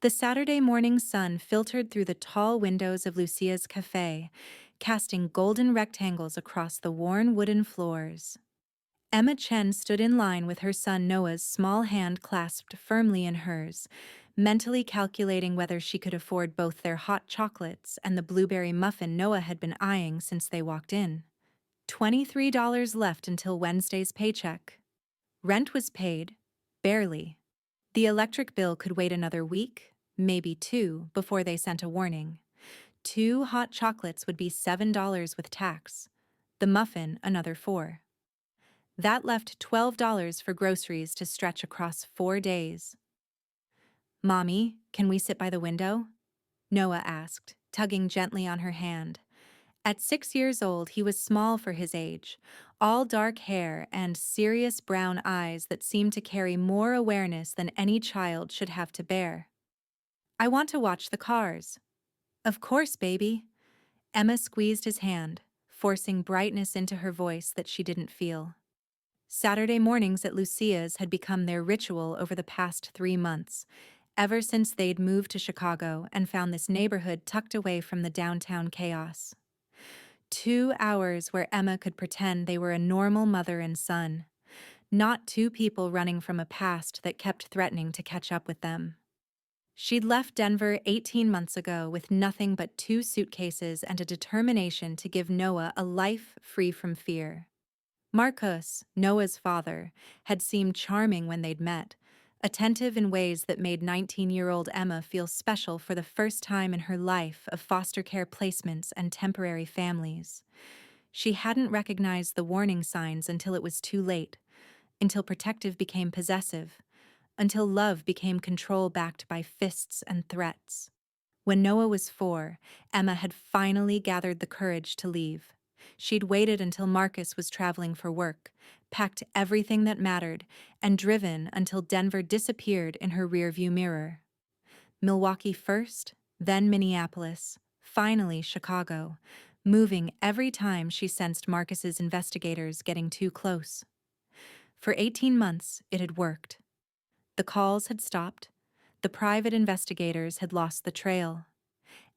The Saturday morning sun filtered through the tall windows of Lucia's Café, casting golden rectangles across the worn wooden floors. Chen stood in line with her son Noah's small hand clasped firmly in hers, mentally calculating whether she could afford both their hot chocolates and the blueberry muffin Noah had been eyeing since they walked in. $23 left until Wednesday's paycheck. Rent was paid, barely. The electric bill could wait another week, maybe two, before they sent a warning. Two hot chocolates would be $7 with tax. The muffin, another $4. That left $12 for groceries to stretch across 4 days. "Mommy, can we sit by the window?" Noah asked, tugging gently on her hand. At 6 years old, he was small for his age, all dark hair and serious brown eyes that seemed to carry more awareness than any child should have to bear. "I want to watch the cars." "Of course, baby." Emma squeezed his hand, forcing brightness into her voice that she didn't feel. Saturday mornings at Lucia's had become their ritual over the past 3 months, ever since they'd moved to Chicago and found this neighborhood tucked away from the downtown chaos. 2 hours where Emma could pretend they were a normal mother and son, not two people running from a past that kept threatening to catch up with them. She'd left Denver 18 months ago with nothing but 2 suitcases and a determination to give Noah a life free from fear. Marcus, Noah's father, had seemed charming when they'd met, attentive in ways that made 19-year-old Emma feel special for the first time in her life of foster care placements and temporary families. She hadn't recognized the warning signs until it was too late, until protective became possessive, until love became control backed by fists and threats. When Noah was 4, Emma had finally gathered the courage to leave. She'd waited until Marcus was traveling for work, packed everything that mattered, and driven until Denver disappeared in her rearview mirror. Milwaukee first, then Minneapolis, finally Chicago, moving every time she sensed Marcus's investigators getting too close. For 18 months, it had worked. The calls had stopped. The private investigators had lost the trail.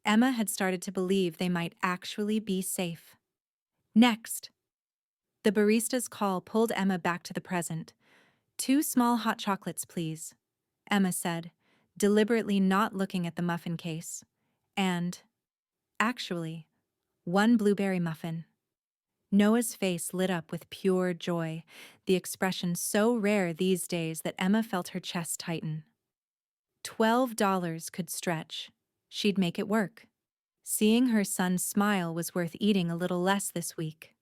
Emma had started to believe they might actually be safe. Next! The barista's call pulled Emma back to the present. "2 small hot chocolates, please," Emma said, deliberately not looking at the muffin case. And, actually, 1 blueberry muffin. Noah's face lit up with pure joy, the expression so rare these days that Emma felt her chest tighten. $12 could stretch. She'd make it work. Seeing her son smile was worth eating a little less this week.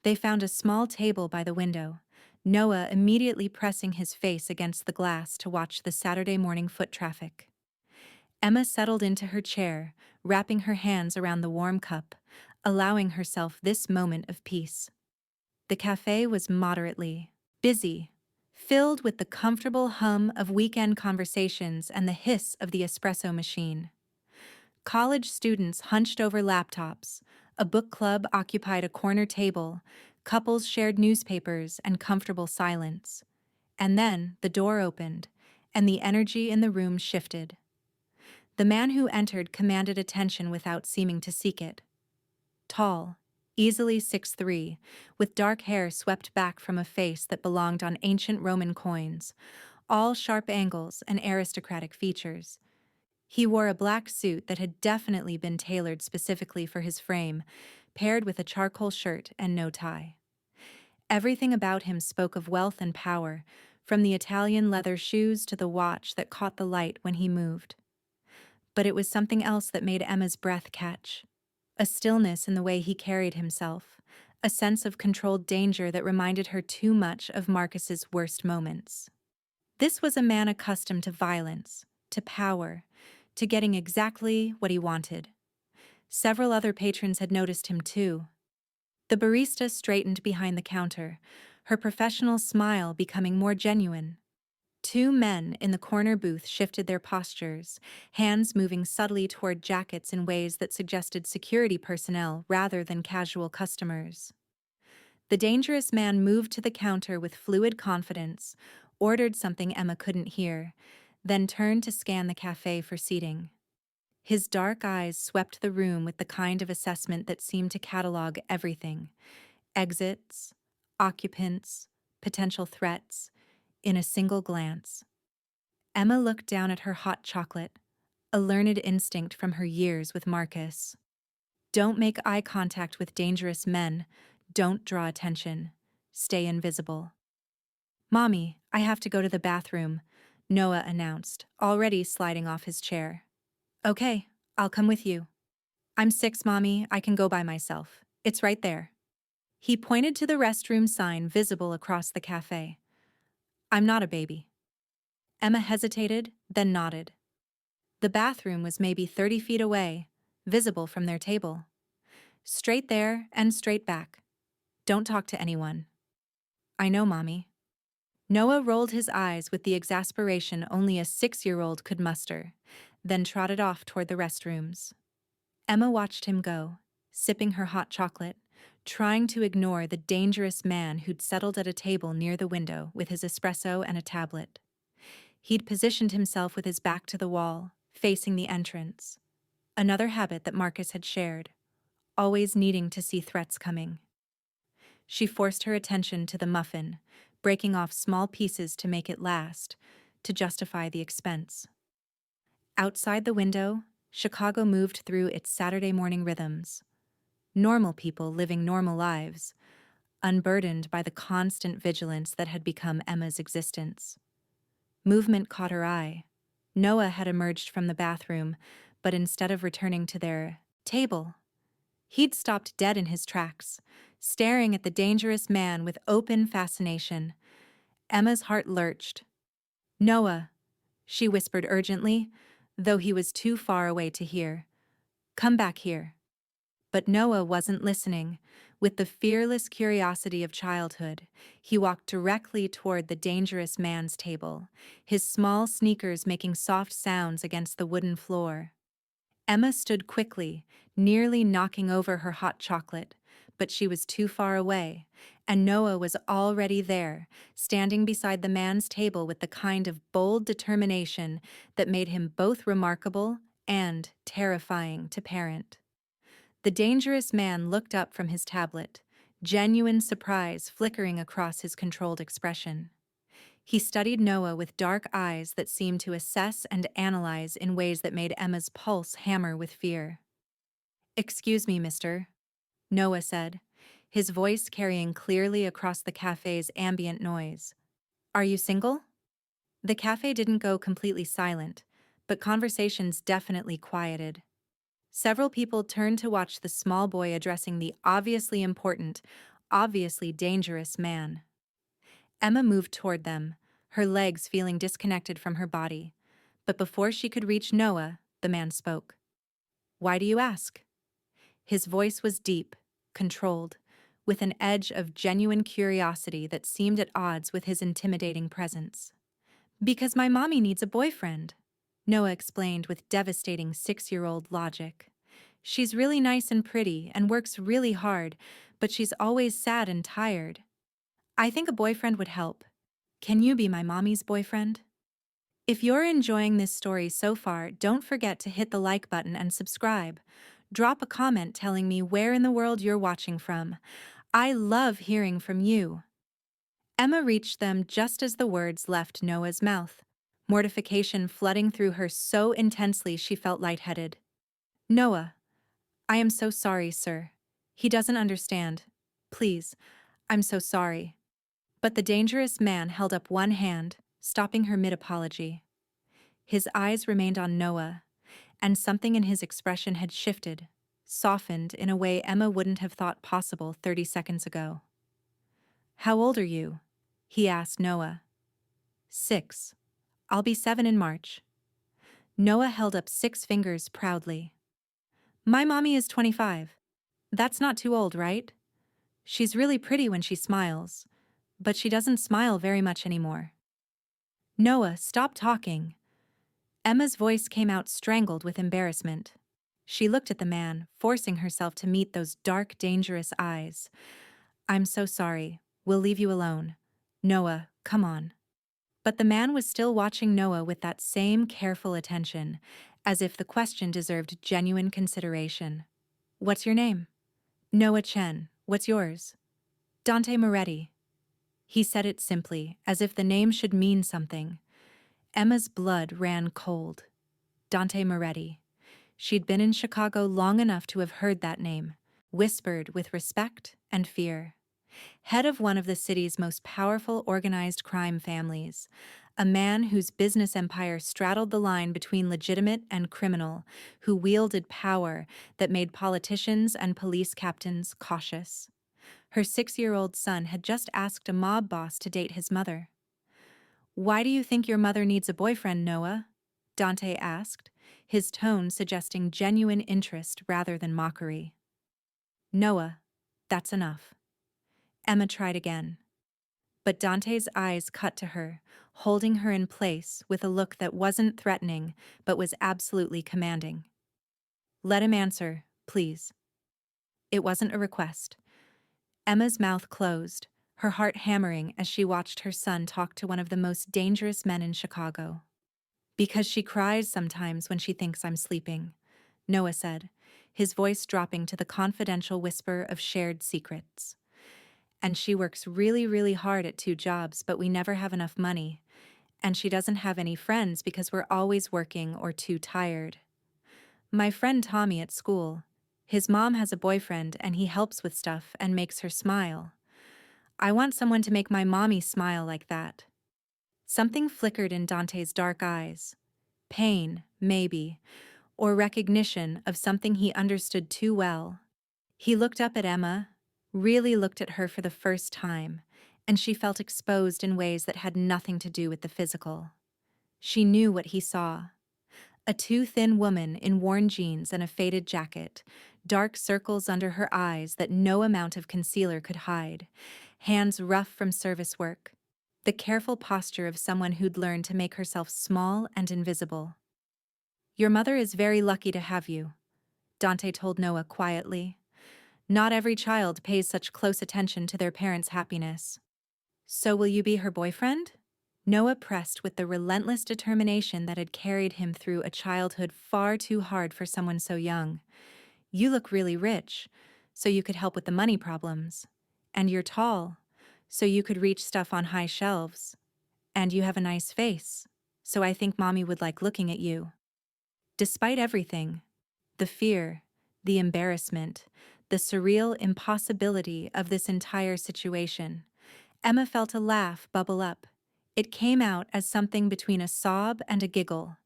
They found a small table by the window, Noah immediately pressing his face against the glass to watch the Saturday morning foot traffic. Emma settled into her chair, wrapping her hands around the warm cup, allowing herself this moment of peace. The cafe was moderately busy, filled with the comfortable hum of weekend conversations and the hiss of the espresso machine. College students hunched over laptops, a book club occupied a corner table, couples shared newspapers and comfortable silence. And then the door opened, and the energy in the room shifted. The man who entered commanded attention without seeming to seek it. Tall, easily 6'3", with dark hair swept back from a face that belonged on ancient Roman coins, all sharp angles and aristocratic features. He wore a black suit that had definitely been tailored specifically for his frame, paired with a charcoal shirt and no tie. Everything about him spoke of wealth and power, from the Italian leather shoes to the watch that caught the light when he moved. But it was something else that made Emma's breath catch. A stillness in the way he carried himself, a sense of controlled danger that reminded her too much of Marcus's worst moments. This was a man accustomed to violence, to power, to getting exactly what he wanted. Several other patrons had noticed him too. The barista straightened behind the counter, her professional smile becoming more genuine. 2 men in the corner booth shifted their postures, hands moving subtly toward jackets in ways that suggested security personnel rather than casual customers. The dangerous man moved to the counter with fluid confidence, ordered something Emma couldn't hear, then turned to scan the cafe for seating. His dark eyes swept the room with the kind of assessment that seemed to catalog everything: exits, occupants, potential threats, in a single glance. Emma looked down at her hot chocolate, a learned instinct from her years with Marcus. Don't make eye contact with dangerous men. Don't draw attention. Stay invisible. "Mommy, I have to go to the bathroom," Noah announced, already sliding off his chair. "Okay, I'll come with you." "I'm 6, Mommy, I can go by myself. It's right there." He pointed to the restroom sign visible across the cafe. "I'm not a baby." Emma hesitated, then nodded. The bathroom was maybe 30 feet away, visible from their table. "Straight there and straight back. Don't talk to anyone." "I know, Mommy." Noah rolled his eyes with the exasperation only a 6-year-old could muster, then trotted off toward the restrooms. Emma watched him go, sipping her hot chocolate, trying to ignore the dangerous man who'd settled at a table near the window with his espresso and a tablet. He'd positioned himself with his back to the wall, facing the entrance. Another habit that Marcus had shared, always needing to see threats coming. She forced her attention to the muffin, breaking off small pieces to make it last, to justify the expense. Outside the window, Chicago moved through its Saturday morning rhythms. Normal people living normal lives, unburdened by the constant vigilance that had become Emma's existence. Movement caught her eye. Noah had emerged from the bathroom, but instead of returning to their table, he'd stopped dead in his tracks, staring at the dangerous man with open fascination. Emma's heart lurched. "Noah," she whispered urgently, though he was too far away to hear. "Come back here." But Noah wasn't listening. With the fearless curiosity of childhood, he walked directly toward the dangerous man's table, his small sneakers making soft sounds against the wooden floor. Emma stood quickly, nearly knocking over her hot chocolate, but she was too far away, and Noah was already there, standing beside the man's table with the kind of bold determination that made him both remarkable and terrifying to parent. The dangerous man looked up from his tablet, genuine surprise flickering across his controlled expression. He studied Noah with dark eyes that seemed to assess and analyze in ways that made Emma's pulse hammer with fear. "Excuse me, mister," Noah said, his voice carrying clearly across the cafe's ambient noise. "Are you single?" The cafe didn't go completely silent, but conversations definitely quieted. Several people turned to watch the small boy addressing the obviously important, obviously dangerous man. Emma moved toward them, her legs feeling disconnected from her body. But before she could reach Noah, the man spoke. "Why do you ask?" His voice was deep, controlled, with an edge of genuine curiosity that seemed at odds with his intimidating presence. "Because my mommy needs a boyfriend," Noah explained with devastating 6-year-old logic. "She's really nice and pretty and works really hard, but she's always sad and tired. I think a boyfriend would help. Can you be my mommy's boyfriend?" If you're enjoying this story so far, don't forget to hit the like button and subscribe. Drop a comment telling me where in the world you're watching from. I love hearing from you. Emma reached them just as the words left Noah's mouth, mortification flooding through her so intensely she felt lightheaded. "Noah, I am so sorry, sir. He doesn't understand. Please, I'm so sorry." But the dangerous man held up one hand, stopping her mid-apology. His eyes remained on Noah, and something in his expression had shifted, softened in a way Emma wouldn't have thought possible 30 seconds ago. "How old are you?" he asked Noah. 6. I'll be 7 in March." Noah held up 6 fingers proudly. "My mommy is 25. That's not too old, right? She's really pretty when she smiles, but she doesn't smile very much anymore." "Noah, stop talking." Emma's voice came out strangled with embarrassment. She looked at the man, forcing herself to meet those dark, dangerous eyes. "I'm so sorry. We'll leave you alone. Noah, come on." But the man was still watching Noah with that same careful attention, as if the question deserved genuine consideration. What's your name? Noah Chen. What's yours? Dante Moretti. He said it simply, as if the name should mean something. Emma's blood ran cold. Dante Moretti. She'd been in Chicago long enough to have heard that name, whispered with respect and fear. Head of one of the city's most powerful organized crime families, a man whose business empire straddled the line between legitimate and criminal, who wielded power that made politicians and police captains cautious. Her 6-year-old son had just asked a mob boss to date his mother. "Why do you think your mother needs a boyfriend, Noah?" Dante asked, his tone suggesting genuine interest rather than mockery. "Noah, that's enough." Emma tried again. But Dante's eyes cut to her, holding her in place with a look that wasn't threatening but was absolutely commanding. "Let him answer, please." It wasn't a request. Emma's mouth closed, her heart hammering as she watched her son talk to one of the most dangerous men in Chicago. "Because she cries sometimes when she thinks I'm sleeping," Noah said, his voice dropping to the confidential whisper of shared secrets. "And she works really, really hard at 2 jobs, but we never have enough money. And she doesn't have any friends because we're always working or too tired. My friend Tommy at school, his mom has a boyfriend and he helps with stuff and makes her smile. I want someone to make my mommy smile like that." Something flickered in Dante's dark eyes. Pain, maybe, or recognition of something he understood too well. He looked up at Emma, really looked at her for the first time, and she felt exposed in ways that had nothing to do with the physical. She knew what he saw. A too thin woman in worn jeans and a faded jacket, dark circles under her eyes that no amount of concealer could hide, hands rough from service work, the careful posture of someone who'd learned to make herself small and invisible. "Your mother is very lucky to have you," Dante told Noah quietly. "Not every child pays such close attention to their parents' happiness." "So will you be her boyfriend?" Noah pressed with the relentless determination that had carried him through a childhood far too hard for someone so young. "You look really rich, so you could help with the money problems. And you're tall, so you could reach stuff on high shelves. And you have a nice face, so I think mommy would like looking at you." Despite everything, the fear, the embarrassment, the surreal impossibility of this entire situation, Emma felt a laugh bubble up. It came out as something between a sob and a giggle.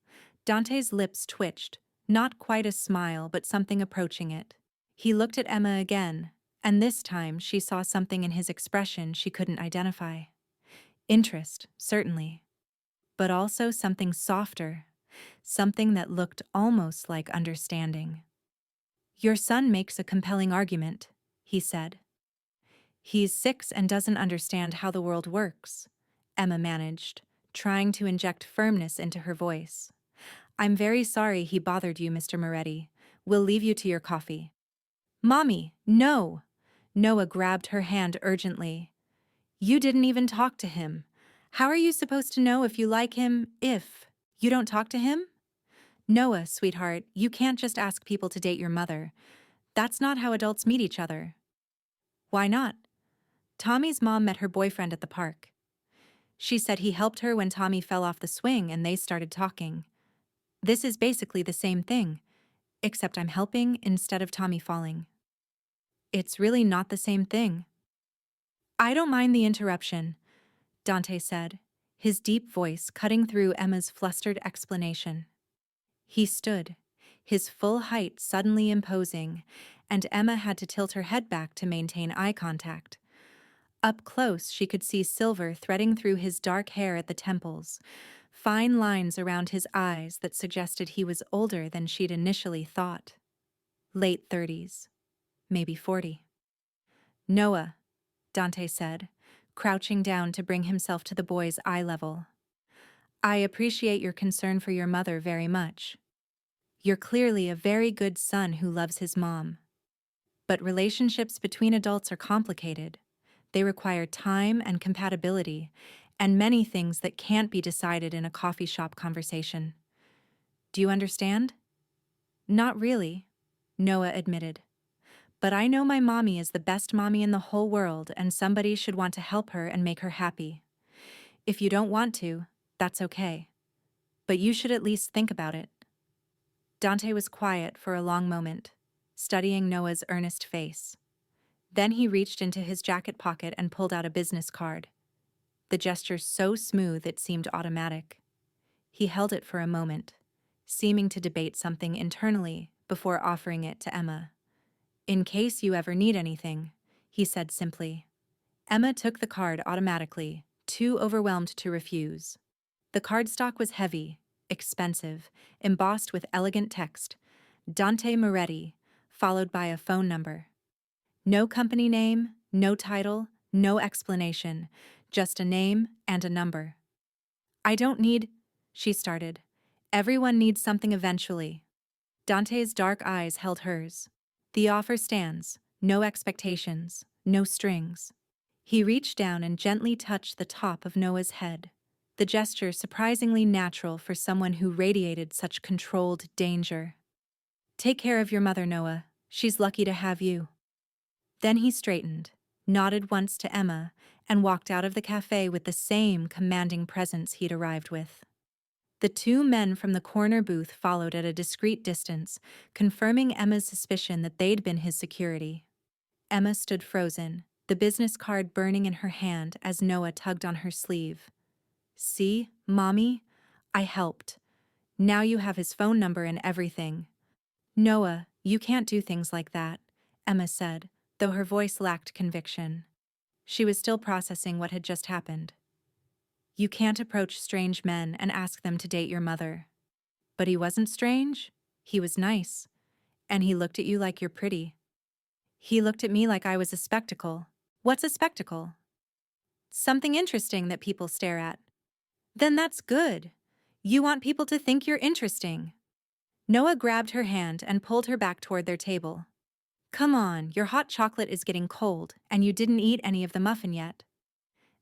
Dante's lips twitched, not quite a smile but something approaching it. He looked at Emma again, and this time she saw something in his expression she couldn't identify. Interest, certainly, but also something softer, something that looked almost like understanding. "Your son makes a compelling argument," he said. "He's 6 and doesn't understand how the world works," Emma managed, trying to inject firmness into her voice. "I'm very sorry he bothered you, Mr. Moretti. We'll leave you to your coffee." "Mommy, no!" Noah grabbed her hand urgently. "You didn't even talk to him. How are you supposed to know if you like him if you don't talk to him?" "Noah, sweetheart, you can't just ask people to date your mother. That's not how adults meet each other." "Why not?" "Tommy's mom met her boyfriend at the park. She said he helped her when Tommy fell off the swing and they started talking. This is basically the same thing, except I'm helping instead of Tommy falling." "It's really not the same thing." "I don't mind the interruption," Dante said, his deep voice cutting through Emma's flustered explanation. He stood, his full height suddenly imposing, and Emma had to tilt her head back to maintain eye contact. Up close, she could see silver threading through his dark hair at the temples, fine lines around his eyes that suggested he was older than she'd initially thought. Late 30s, maybe 40. "Noah," Dante said, crouching down to bring himself to the boy's eye level. "I appreciate your concern for your mother very much. You're clearly a very good son who loves his mom. But relationships between adults are complicated. They require time and compatibility, and many things that can't be decided in a coffee shop conversation. Do you understand? Not really, Noah admitted. But I know my mommy is the best mommy in the whole world, and somebody should want to help her and make her happy. If you don't want to, that's okay. But you should at least think about it. Dante was quiet for a long moment, studying Noah's earnest face. Then he reached into his jacket pocket and pulled out a business card. The gesture so smooth it seemed automatic. He held it for a moment, seeming to debate something internally before offering it to Emma. "In case you ever need anything," he said simply. Emma took the card automatically, too overwhelmed to refuse. The cardstock was heavy, expensive, embossed with elegant text, Dante Moretti, followed by a phone number. No company name, no title, no explanation, just a name and a number. "I don't need," she started. "Everyone needs something eventually." Dante's dark eyes held hers. "The offer stands, no expectations, no strings." He reached down and gently touched the top of Noah's head, the gesture surprisingly natural for someone who radiated such controlled danger. "Take care of your mother, Noah. She's lucky to have you." Then he straightened, nodded once to Emma, and walked out of the cafe with the same commanding presence he'd arrived with. The two men from the corner booth followed at a discreet distance, confirming Emma's suspicion that they'd been his security. Emma stood frozen, the business card burning in her hand as Noah tugged on her sleeve. "See, Mommy? I helped. Now you have his phone number and everything." "Noah, you can't do things like that," Emma said, though her voice lacked conviction. She was still processing what had just happened. "You can't approach strange men and ask them to date your mother." "But he wasn't strange. He was nice. And he looked at you like you're pretty." "He looked at me like I was a spectacle." "What's a spectacle?" "Something interesting that people stare at." "Then that's good. You want people to think you're interesting." Noah grabbed her hand and pulled her back toward their table. "Come on, your hot chocolate is getting cold, and you didn't eat any of the muffin yet."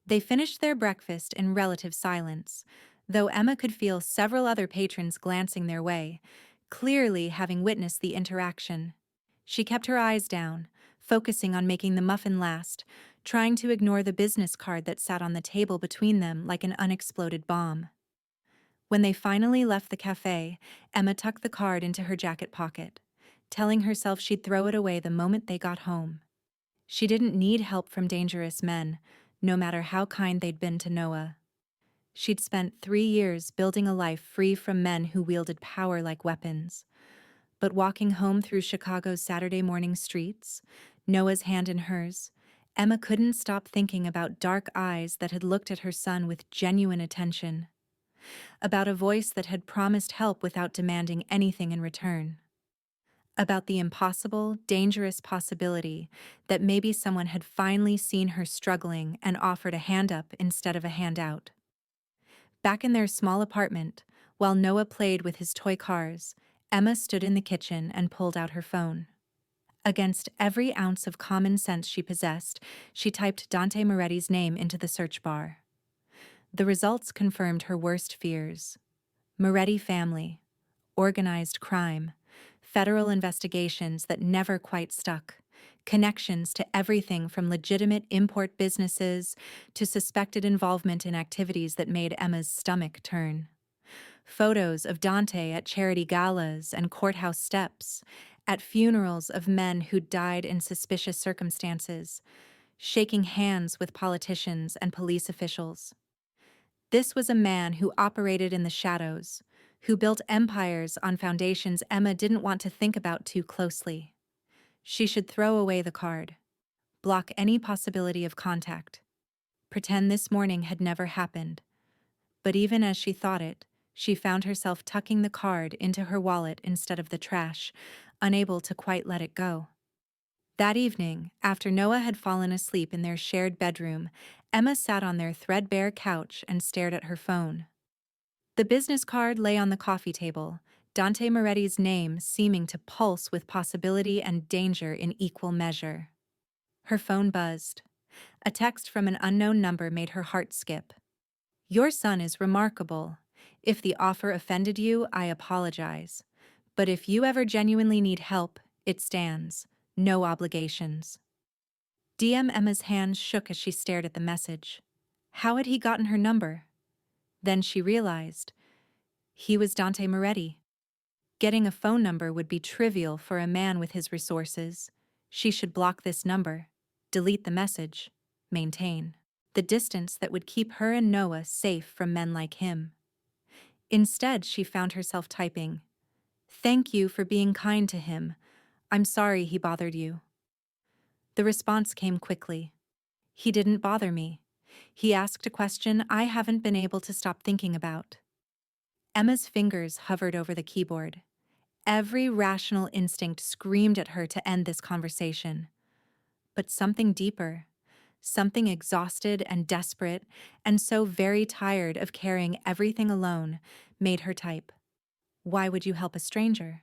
They finished their breakfast in relative silence, though Emma could feel several other patrons glancing their way, clearly having witnessed the interaction. She kept her eyes down, focusing on making the muffin last, trying to ignore the business card that sat on the table between them like an unexploded bomb. When they finally left the cafe, Emma tucked the card into her jacket pocket, telling herself she'd throw it away the moment they got home. She didn't need help from dangerous men, no matter how kind they'd been to Noah. She'd spent 3 years building a life free from men who wielded power like weapons. But walking home through Chicago's Saturday morning streets, Noah's hand in hers, Emma couldn't stop thinking about dark eyes that had looked at her son with genuine attention, about a voice that had promised help without demanding anything in return, about the impossible, dangerous possibility that maybe someone had finally seen her struggling and offered a hand up instead of a handout. Back in their small apartment, while Noah played with his toy cars, Emma stood in the kitchen and pulled out her phone. Against every ounce of common sense she possessed, she typed Dante Moretti's name into the search bar. The results confirmed her worst fears. Moretti family, organized crime, federal investigations that never quite stuck, connections to everything from legitimate import businesses to suspected involvement in activities that made Emma's stomach turn. Photos of Dante at charity galas and courthouse steps, at funerals of men who died in suspicious circumstances, shaking hands with politicians and police officials. This was a man who operated in the shadows, who built empires on foundations Emma didn't want to think about too closely. She should throw away the card, block any possibility of contact, pretend this morning had never happened. But even as she thought it, she found herself tucking the card into her wallet instead of the trash, unable to quite let it go. That evening, after Noah had fallen asleep in their shared bedroom, Emma sat on their threadbare couch and stared at her phone. The business card lay on the coffee table, Dante Moretti's name seeming to pulse with possibility and danger in equal measure. Her phone buzzed. A text from an unknown number made her heart skip. Your son is remarkable. If the offer offended you, I apologize. But if you ever genuinely need help, it stands. No obligations. DM Emma's hands shook as she stared at the message. How had he gotten her number? Then she realized. He was Dante Moretti. Getting a phone number would be trivial for a man with his resources. She should block this number, delete the message, maintain the distance that would keep her and Noah safe from men like him. Instead, she found herself typing, "Thank you for being kind to him. I'm sorry he bothered you." The response came quickly. He didn't bother me. He asked a question I haven't been able to stop thinking about. Emma's fingers hovered over the keyboard. Every rational instinct screamed at her to end this conversation. But something deeper, something exhausted and desperate, and so very tired of carrying everything alone, made her type. Why would you help a stranger?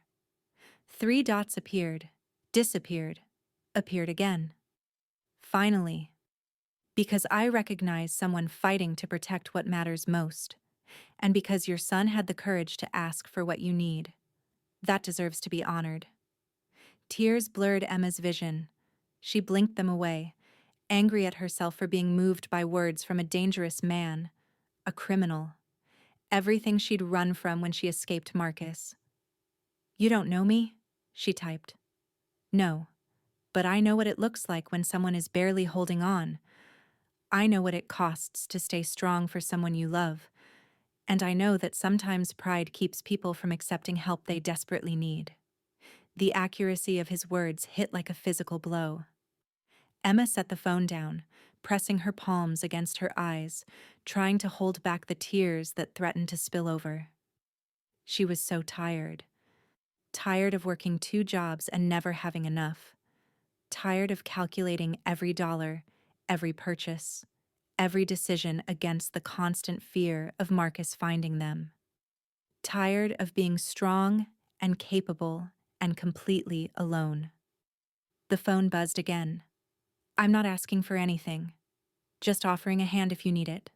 3 dots appeared, disappeared, appeared again. Finally. Because I recognize someone fighting to protect what matters most, and because your son had the courage to ask for what you need. That deserves to be honored. Tears blurred Emma's vision. She blinked them away, angry at herself for being moved by words from a dangerous man, a criminal. Everything she'd run from when she escaped Marcus. You don't know me? She typed. No, but I know what it looks like when someone is barely holding on. I know what it costs to stay strong for someone you love, and I know that sometimes pride keeps people from accepting help they desperately need. The accuracy of his words hit like a physical blow. Emma set the phone down, pressing her palms against her eyes, trying to hold back the tears that threatened to spill over. She was so tired. Tired of working 2 jobs and never having enough. Tired of calculating every dollar, every purchase, every decision against the constant fear of Marcus finding them. Tired of being strong and capable and completely alone. The phone buzzed again. I'm not asking for anything, just offering a hand if you need it.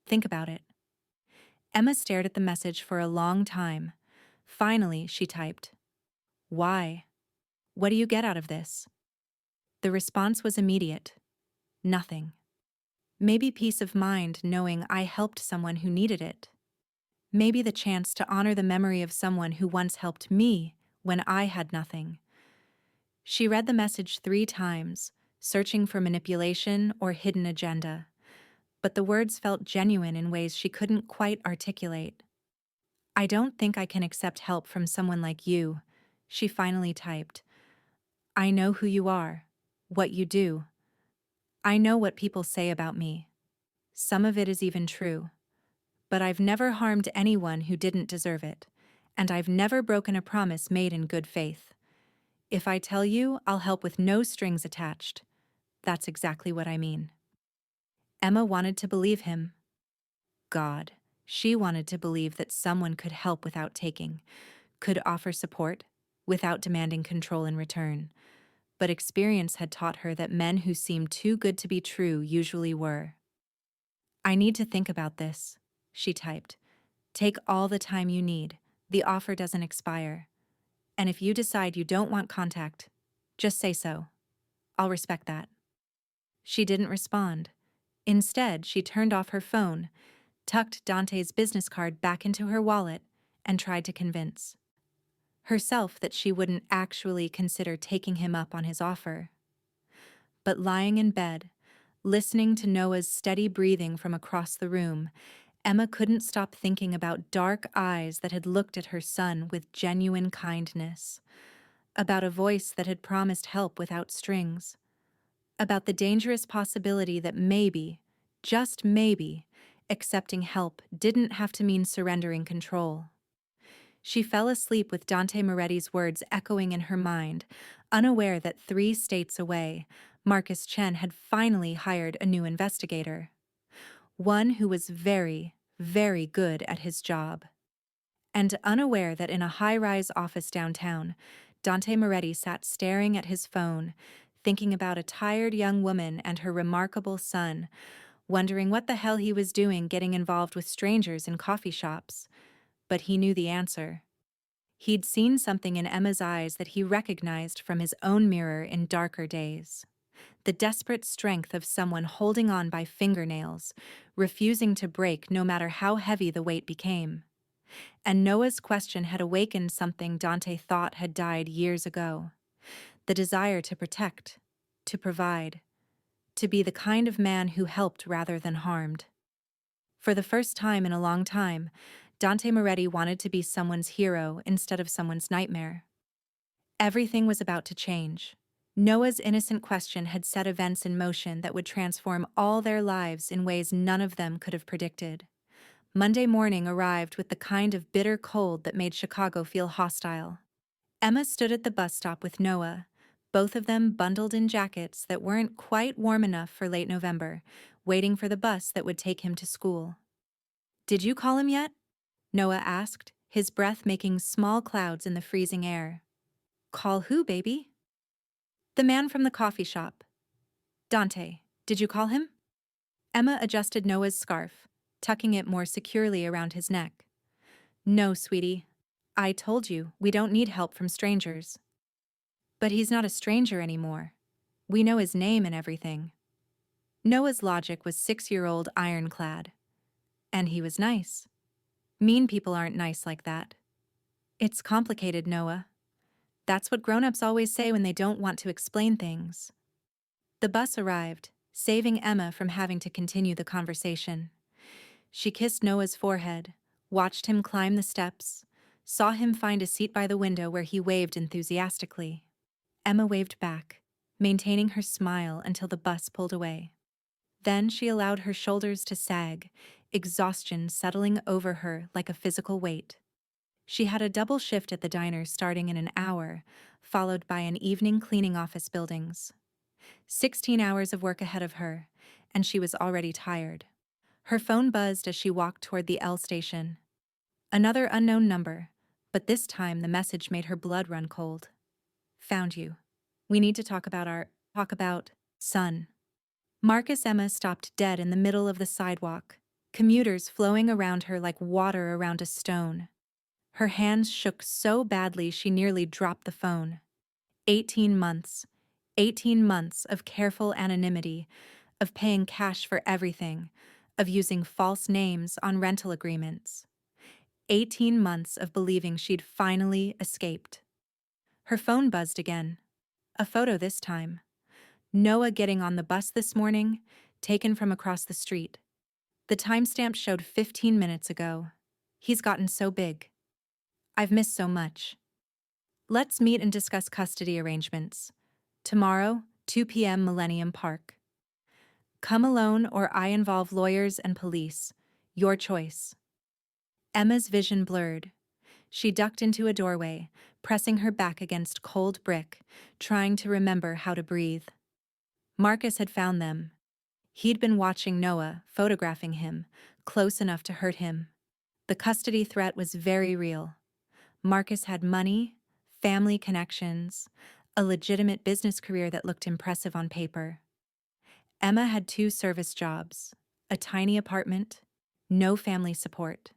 Think about it. Emma stared at the message for a long time. Finally, she typed, "Why? What do you get out of this?" The response was immediate. Nothing. Maybe peace of mind knowing I helped someone who needed it. Maybe the chance to honor the memory of someone who once helped me when I had nothing. She read the message 3 times, searching for manipulation or hidden agenda. But the words felt genuine in ways she couldn't quite articulate. I don't think I can accept help from someone like you, she finally typed. I know who you are, what you do. I know what people say about me. Some of it is even true. But I've never harmed anyone who didn't deserve it, and I've never broken a promise made in good faith. If I tell you, I'll help with no strings attached. That's exactly what I mean. Emma wanted to believe him. God, she wanted to believe that someone could help without taking, could offer support without demanding control in return. But experience had taught her that men who seemed too good to be true usually were. I need to think about this, she typed. Take all the time you need. The offer doesn't expire. And if you decide you don't want contact, just say so. I'll respect that. She didn't respond. Instead, she turned off her phone, tucked Dante's business card back into her wallet, and tried to convince herself that she wouldn't actually consider taking him up on his offer. But lying in bed, listening to Noah's steady breathing from across the room, Emma couldn't stop thinking about dark eyes that had looked at her son with genuine kindness, about a voice that had promised help without strings, about the dangerous possibility that maybe, just maybe, accepting help didn't have to mean surrendering control. She fell asleep with Dante Moretti's words echoing in her mind, unaware that 3 states away, Marcus Chen had finally hired a new investigator. One who was very, very good at his job. And unaware that in a high-rise office downtown, Dante Moretti sat staring at his phone, thinking about a tired young woman and her remarkable son, wondering what the hell he was doing getting involved with strangers in coffee shops. But he knew the answer. He'd seen something in Emma's eyes that he recognized from his own mirror in darker days. The desperate strength of someone holding on by fingernails, refusing to break no matter how heavy the weight became. And Noah's question had awakened something Dante thought had died years ago. The desire to protect, to provide, to be the kind of man who helped rather than harmed. For the first time in a long time, Dante Moretti wanted to be someone's hero instead of someone's nightmare. Everything was about to change. Noah's innocent question had set events in motion that would transform all their lives in ways none of them could have predicted. Monday morning arrived with the kind of bitter cold that made Chicago feel hostile. Emma stood at the bus stop with Noah, both of them bundled in jackets that weren't quite warm enough for late November, waiting for the bus that would take him to school. "Did you call him yet?" Noah asked, his breath making small clouds in the freezing air. "Call who, baby?" "The man from the coffee shop. Dante, did you call him?" Emma adjusted Noah's scarf, tucking it more securely around his neck. "No, sweetie. I told you, we don't need help from strangers." "But he's not a stranger anymore. We know his name and everything." Noah's logic was 6-year-old ironclad. And he was nice. Mean people aren't nice like that. "It's complicated, Noah. That's what grown-ups always say when they don't want to explain things." The bus arrived, saving Emma from having to continue the conversation. She kissed Noah's forehead, watched him climb the steps, saw him find a seat by the window where he waved enthusiastically. Emma waved back, maintaining her smile until the bus pulled away. Then she allowed her shoulders to sag, exhaustion settling over her like a physical weight. She had a double shift at the diner starting in an hour, followed by an evening cleaning office buildings. 16 hours of work ahead of her, and she was already tired. Her phone buzzed as she walked toward the L station. Another unknown number, but this time the message made her blood run cold. "Found you. We need to talk about son." Marcus Emma stopped dead in the middle of the sidewalk, commuters flowing around her like water around a stone. Her hands shook so badly she nearly dropped the phone. 18 months. 18 months of careful anonymity, of paying cash for everything, of using false names on rental agreements. 18 months of believing she'd finally escaped. Her phone buzzed again. A photo this time. Noah getting on the bus this morning, taken from across the street. The timestamp showed 15 minutes ago. He's gotten so big. "I've missed so much. Let's meet and discuss custody arrangements. Tomorrow, 2 p.m. Millennium Park. Come alone or I involve lawyers and police. Your choice." Emma's vision blurred. She ducked into a doorway, pressing her back against cold brick, trying to remember how to breathe. Marcus had found them. He'd been watching Noah, photographing him, close enough to hurt him. The custody threat was very real. Marcus had money, family connections, a legitimate business career that looked impressive on paper. Emma had 2 service jobs, a tiny apartment, no family support.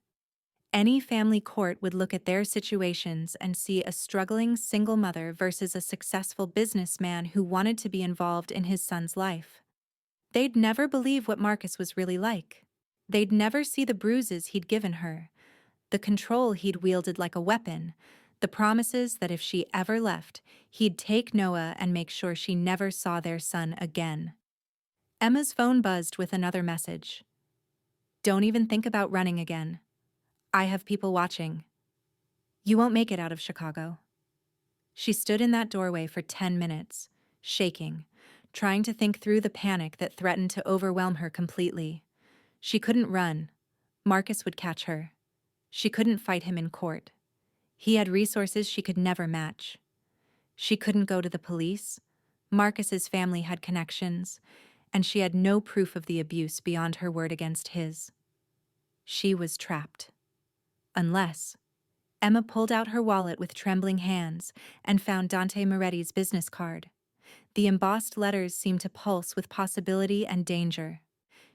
Any family court would look at their situations and see a struggling single mother versus a successful businessman who wanted to be involved in his son's life. They'd never believe what Marcus was really like. They'd never see the bruises he'd given her, the control he'd wielded like a weapon, the promises that if she ever left, he'd take Noah and make sure she never saw their son again. Emma's phone buzzed with another message. "Don't even think about running again. I have people watching. You won't make it out of Chicago." She stood in that doorway for 10 minutes, shaking, trying to think through the panic that threatened to overwhelm her completely. She couldn't run. Marcus would catch her. She couldn't fight him in court. He had resources she could never match. She couldn't go to the police. Marcus's family had connections, and she had no proof of the abuse beyond her word against his. She was trapped. Unless... Emma pulled out her wallet with trembling hands and found Dante Moretti's business card. The embossed letters seemed to pulse with possibility and danger.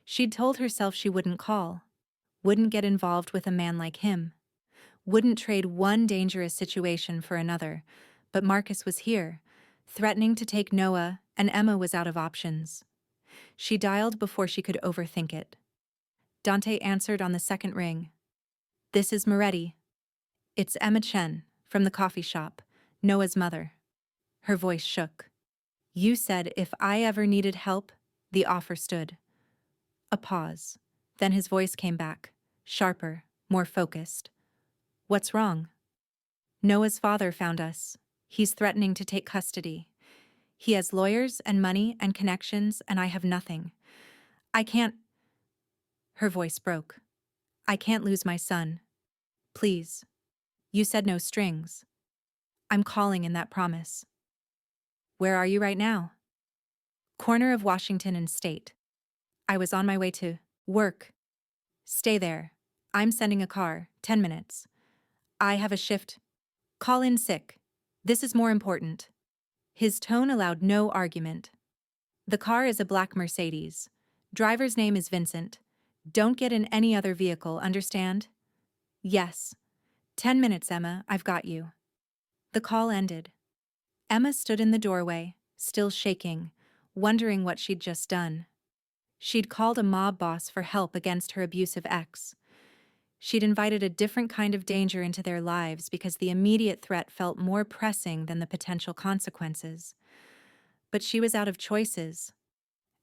She'd told herself she wouldn't call, wouldn't get involved with a man like him, wouldn't trade one dangerous situation for another, but Marcus was here, threatening to take Noah, and Emma was out of options. She dialed before she could overthink it. Dante answered on the second ring. "This is Moretti." "It's Emma Chen, from the coffee shop, Noah's mother." Her voice shook. "You said if I ever needed help," the offer stood. A pause. Then his voice came back, sharper, more focused. "What's wrong?" "Noah's father found us. He's threatening to take custody. He has lawyers and money and connections, and I have nothing. I can't—" Her voice broke. "I can't lose my son. Please. You said no strings. I'm calling in that promise." "Where are you right now?" "Corner of Washington and State. I was on my way to work." "Stay there. I'm sending a car, 10 minutes. I have a shift. Call in sick. This is more important." His tone allowed no argument. "The car is a black Mercedes. Driver's name is Vincent. Don't get in any other vehicle, understand?" "Yes. 10 minutes, Emma, I've got you." The call ended. Emma stood in the doorway, still shaking, wondering what she'd just done. She'd called a mob boss for help against her abusive ex. She'd invited a different kind of danger into their lives because the immediate threat felt more pressing than the potential consequences. But she was out of choices.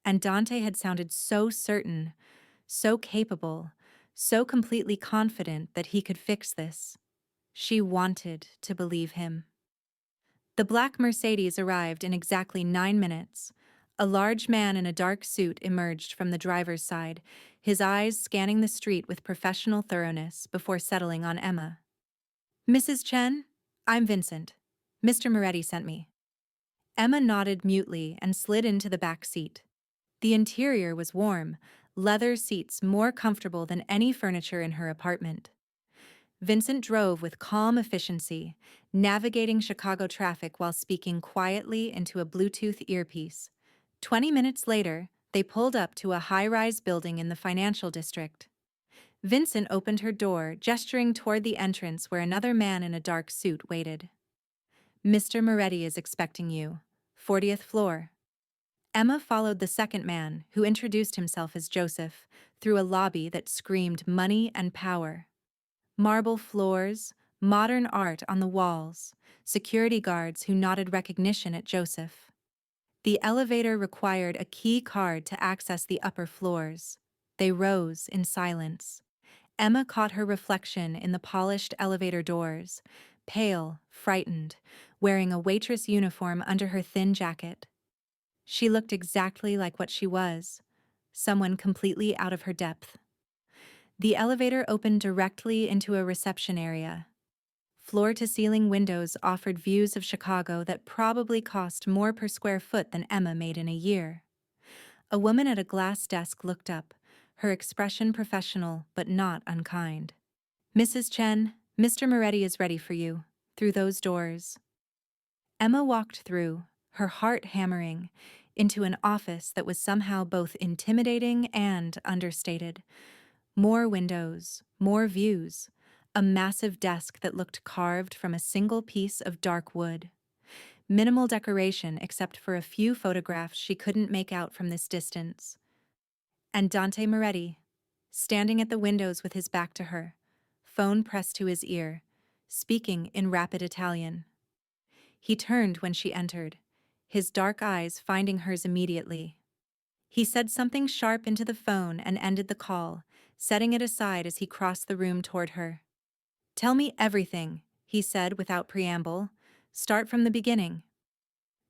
And Dante had sounded so certain, so capable, so completely confident that he could fix this. She wanted to believe him. The black Mercedes arrived in exactly 9 minutes. A large man in a dark suit emerged from the driver's side, his eyes scanning the street with professional thoroughness before settling on Emma. "Mrs. Chen? I'm Vincent. Mr. Moretti sent me." Emma nodded mutely and slid into the back seat. The interior was warm, leather seats more comfortable than any furniture in her apartment. Vincent drove with calm efficiency, navigating Chicago traffic while speaking quietly into a Bluetooth earpiece. 20 minutes later, they pulled up to a high-rise building in the financial district. Vincent opened her door, gesturing toward the entrance where another man in a dark suit waited. "Mr. Moretti is expecting you. 40th floor." Emma followed the second man, who introduced himself as Joseph, through a lobby that screamed money and power. Marble floors, modern art on the walls, security guards who nodded recognition at Joseph. The elevator required a key card to access the upper floors. They rose in silence. Emma caught her reflection in the polished elevator doors, pale, frightened, wearing a waitress uniform under her thin jacket. She looked exactly like what she was, someone completely out of her depth. The elevator opened directly into a reception area. Floor-to-ceiling windows offered views of Chicago that probably cost more per square foot than Emma made in a year. A woman at a glass desk looked up, her expression professional but not unkind. "Mrs. Chen, Mr. Moretti is ready for you, through those doors." Emma walked through, her heart hammering, into an office that was somehow both intimidating and understated. More windows, more views, a massive desk that looked carved from a single piece of dark wood. Minimal decoration except for a few photographs she couldn't make out from this distance. And Dante Moretti, standing at the windows with his back to her, phone pressed to his ear, speaking in rapid Italian. He turned when she entered, his dark eyes finding hers immediately. He said something sharp into the phone and ended the call, setting it aside as he crossed the room toward her. "Tell me everything," he said without preamble. "Start from the beginning."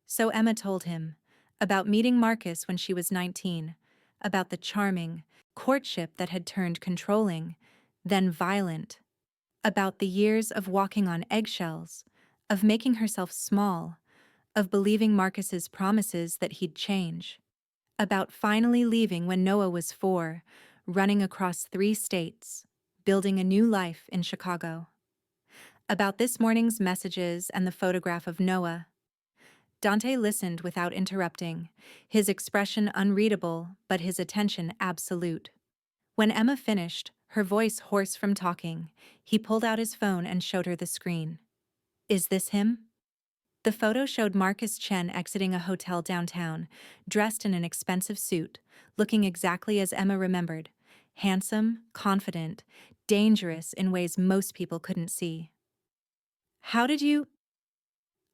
So Emma told him, about meeting Marcus when she was 19, about the charming courtship that had turned controlling, then violent, about the years of walking on eggshells, of making herself small, of believing Marcus's promises that he'd change, about finally leaving when Noah was 4, running across 3 states, building a new life in Chicago. About this morning's messages and the photograph of Noah. Dante listened without interrupting, his expression unreadable but his attention absolute. When Emma finished, her voice hoarse from talking, he pulled out his phone and showed her the screen. Is this him? The photo showed Marcus Chen exiting a hotel downtown, dressed in an expensive suit, looking exactly as Emma remembered. Handsome, confident, dangerous in ways most people couldn't see. How did you?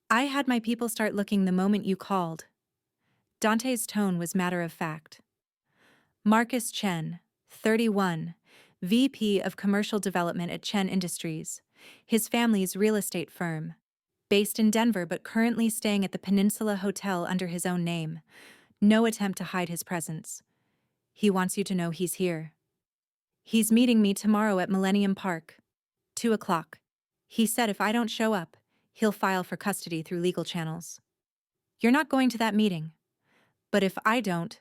I had my people start looking the moment you called. Dante's tone was matter of fact. Marcus Chen, 31, VP of Commercial Development at Chen Industries, his family's real estate firm. Based in Denver but currently staying at the Peninsula Hotel under his own name. No attempt to hide his presence. He wants you to know he's here. He's meeting me tomorrow at Millennium Park. 2 o'clock. He said if I don't show up, he'll file for custody through legal channels. You're not going to that meeting. But if I don't,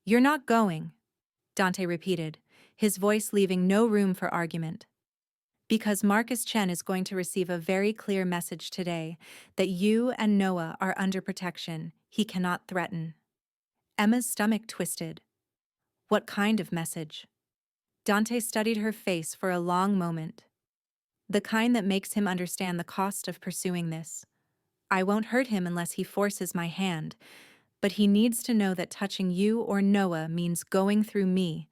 you're not going, Dante repeated, his voice leaving no room for argument. Because Marcus Chen is going to receive a very clear message today that you and Noah are under protection, he cannot threaten. Emma's stomach twisted. What kind of message? Dante studied her face for a long moment. The kind that makes him understand the cost of pursuing this. I won't hurt him unless he forces my hand, but he needs to know that touching you or Noah means going through me,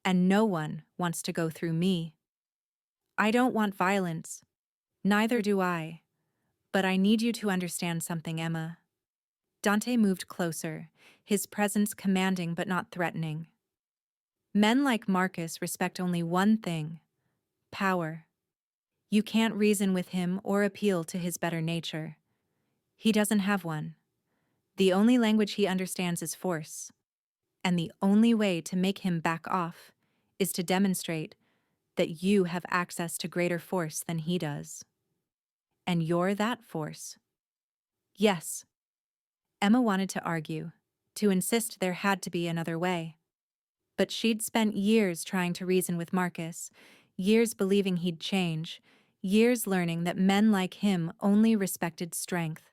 and no one wants to go through me. I don't want violence. Neither do I. But I need you to understand something, Emma. Dante moved closer, his presence commanding but not threatening. Men like Marcus respect only one thing: power. You can't reason with him or appeal to his better nature. He doesn't have one. The only language he understands is force. And the only way to make him back off is to demonstrate that you have access to greater force than he does. And you're that force. Yes. Emma wanted to argue, to insist there had to be another way. But she'd spent years trying to reason with Marcus, years believing he'd change, years learning that men like him only respected strength.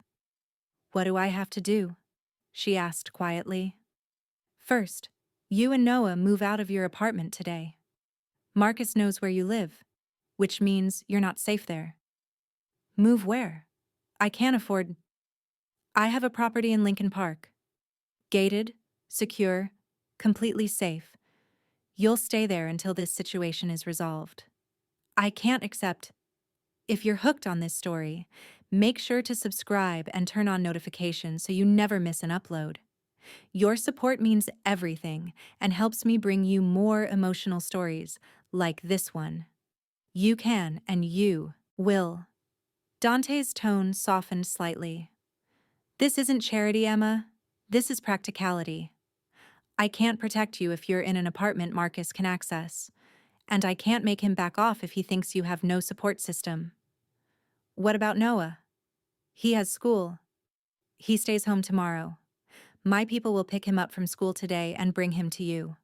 What do I have to do? She asked quietly. First, you and Noah move out of your apartment today. Marcus knows where you live, which means you're not safe there. Move where? I can't afford. I have a property in Lincoln Park. Gated, secure, completely safe. You'll stay there until this situation is resolved. I can't accept. If you're hooked on this story, make sure to subscribe and turn on notifications so you never miss an upload. Your support means everything and helps me bring you more emotional stories like this one. You can and you will. Dante's tone softened slightly. This isn't charity, Emma. This is practicality. I can't protect you if you're in an apartment Marcus can access, and I can't make him back off if he thinks you have no support system. What about Noah? He has school. He stays home tomorrow. My people will pick him up from school today and bring him to you.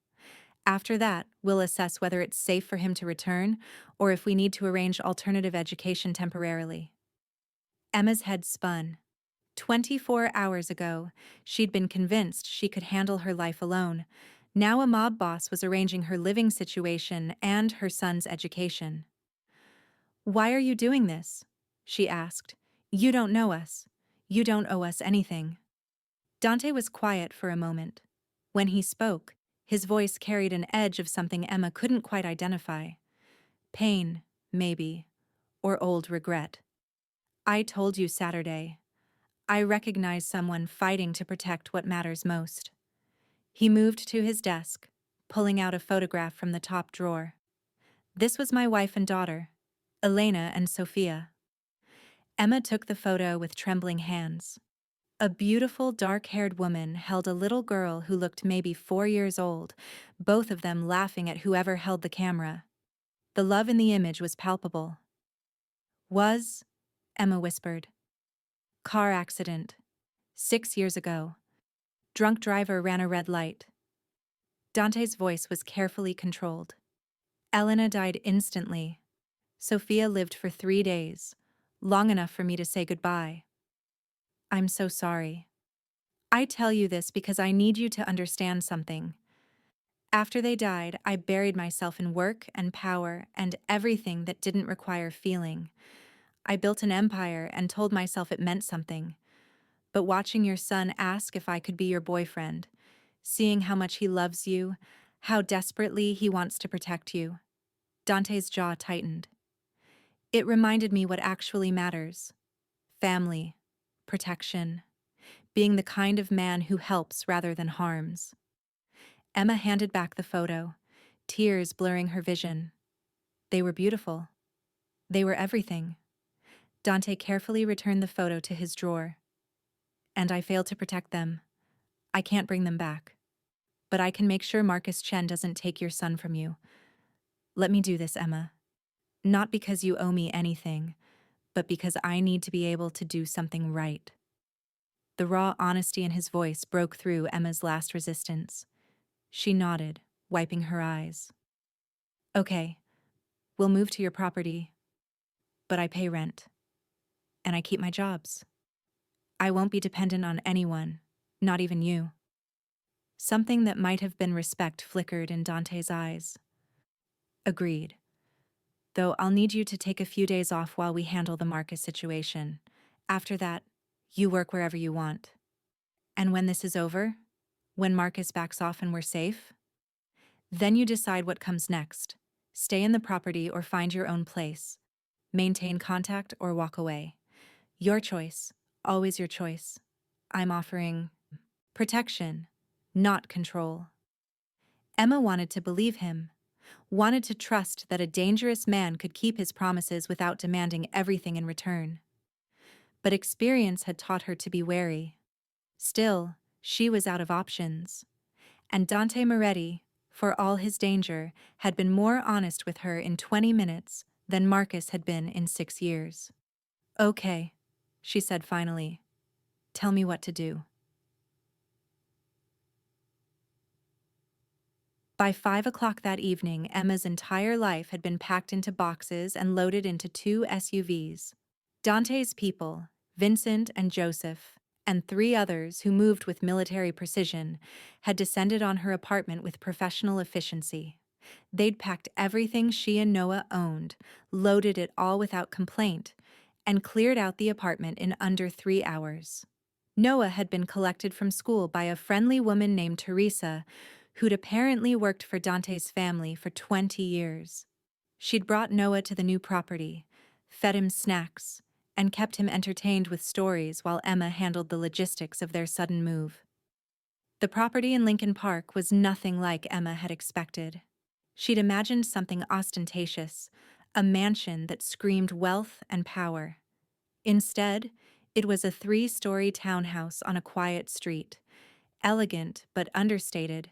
After that, we'll assess whether it's safe for him to return or if we need to arrange alternative education temporarily. Emma's head spun. 24 hours ago, she'd been convinced she could handle her life alone. Now a mob boss was arranging her living situation and her son's education. Why are you doing this? She asked. You don't know us. You don't owe us anything. Dante was quiet for a moment. When he spoke, his voice carried an edge of something Emma couldn't quite identify. Pain, maybe, or old regret. I told you Saturday. I recognize someone fighting to protect what matters most. He moved to his desk, pulling out a photograph from the top drawer. This was my wife and daughter, Elena and Sophia. Emma took the photo with trembling hands. A beautiful dark-haired woman held a little girl who looked maybe 4 years old, both of them laughing at whoever held the camera. The love in the image was palpable. Was, Emma whispered. Car accident. 6 years ago. Drunk driver ran a red light. Dante's voice was carefully controlled. Elena died instantly. Sophia lived for 3 days, long enough for me to say goodbye. I'm so sorry. I tell you this because I need you to understand something. After they died, I buried myself in work and power and everything that didn't require feeling. I built an empire and told myself it meant something. But watching your son ask if I could be your boyfriend, seeing how much he loves you, how desperately he wants to protect you, Dante's jaw tightened. It reminded me what actually matters: family, protection, being the kind of man who helps rather than harms. Emma handed back the photo, tears blurring her vision. They were beautiful. They were everything. Dante carefully returned the photo to his drawer. And I failed to protect them. I can't bring them back. But I can make sure Marcus Chen doesn't take your son from you. Let me do this, Emma. Not because you owe me anything, but because I need to be able to do something right. The raw honesty in his voice broke through Emma's last resistance. She nodded, wiping her eyes. Okay, we'll move to your property, but I pay rent. And I keep my jobs. I won't be dependent on anyone, not even you. Something that might have been respect flickered in Dante's eyes. Agreed. Though I'll need you to take a few days off while we handle the Marcus situation. After that, you work wherever you want. And when this is over, when Marcus backs off and we're safe, then you decide what comes next. Stay in the property or find your own place. Maintain contact or walk away. Your choice, always your choice. I'm offering protection, not control. Emma wanted to believe him, wanted to trust that a dangerous man could keep his promises without demanding everything in return. But experience had taught her to be wary. Still, she was out of options. And Dante Moretti, for all his danger, had been more honest with her in 20 minutes than Marcus had been in 6 years. Okay, she said finally. Tell me what to do. By 5 o'clock that evening, Emma's entire life had been packed into boxes and loaded into 2 SUVs. Dante's people, Vincent and Joseph, and 3 others who moved with military precision, had descended on her apartment with professional efficiency. They'd packed everything she and Noah owned, loaded it all without complaint, and cleared out the apartment in under 3 hours. Noah had been collected from school by a friendly woman named Teresa, who'd apparently worked for Dante's family for 20 years. She'd brought Noah to the new property, fed him snacks, and kept him entertained with stories while Emma handled the logistics of their sudden move. The property in Lincoln Park was nothing like Emma had expected. She'd imagined something ostentatious, a mansion that screamed wealth and power. Instead, it was a 3-story townhouse on a quiet street, elegant but understated.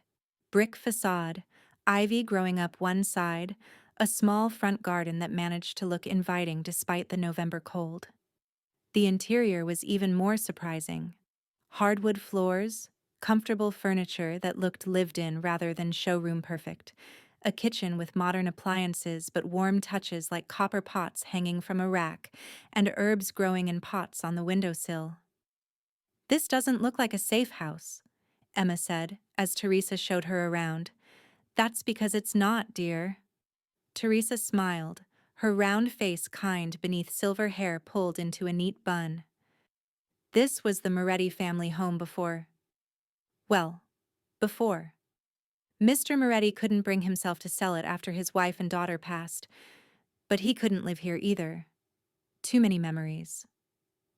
Brick facade, ivy growing up one side, a small front garden that managed to look inviting despite the November cold. The interior was even more surprising. Hardwood floors, comfortable furniture that looked lived in rather than showroom perfect, a kitchen with modern appliances but warm touches like copper pots hanging from a rack, and herbs growing in pots on the windowsill. This doesn't look like a safe house, Emma said, as Teresa showed her around. That's because it's not, dear. Teresa smiled, her round face kind beneath silver hair pulled into a neat bun. This was the Moretti family home before. Well, before. Mr. Moretti couldn't bring himself to sell it after his wife and daughter passed, but he couldn't live here either. Too many memories.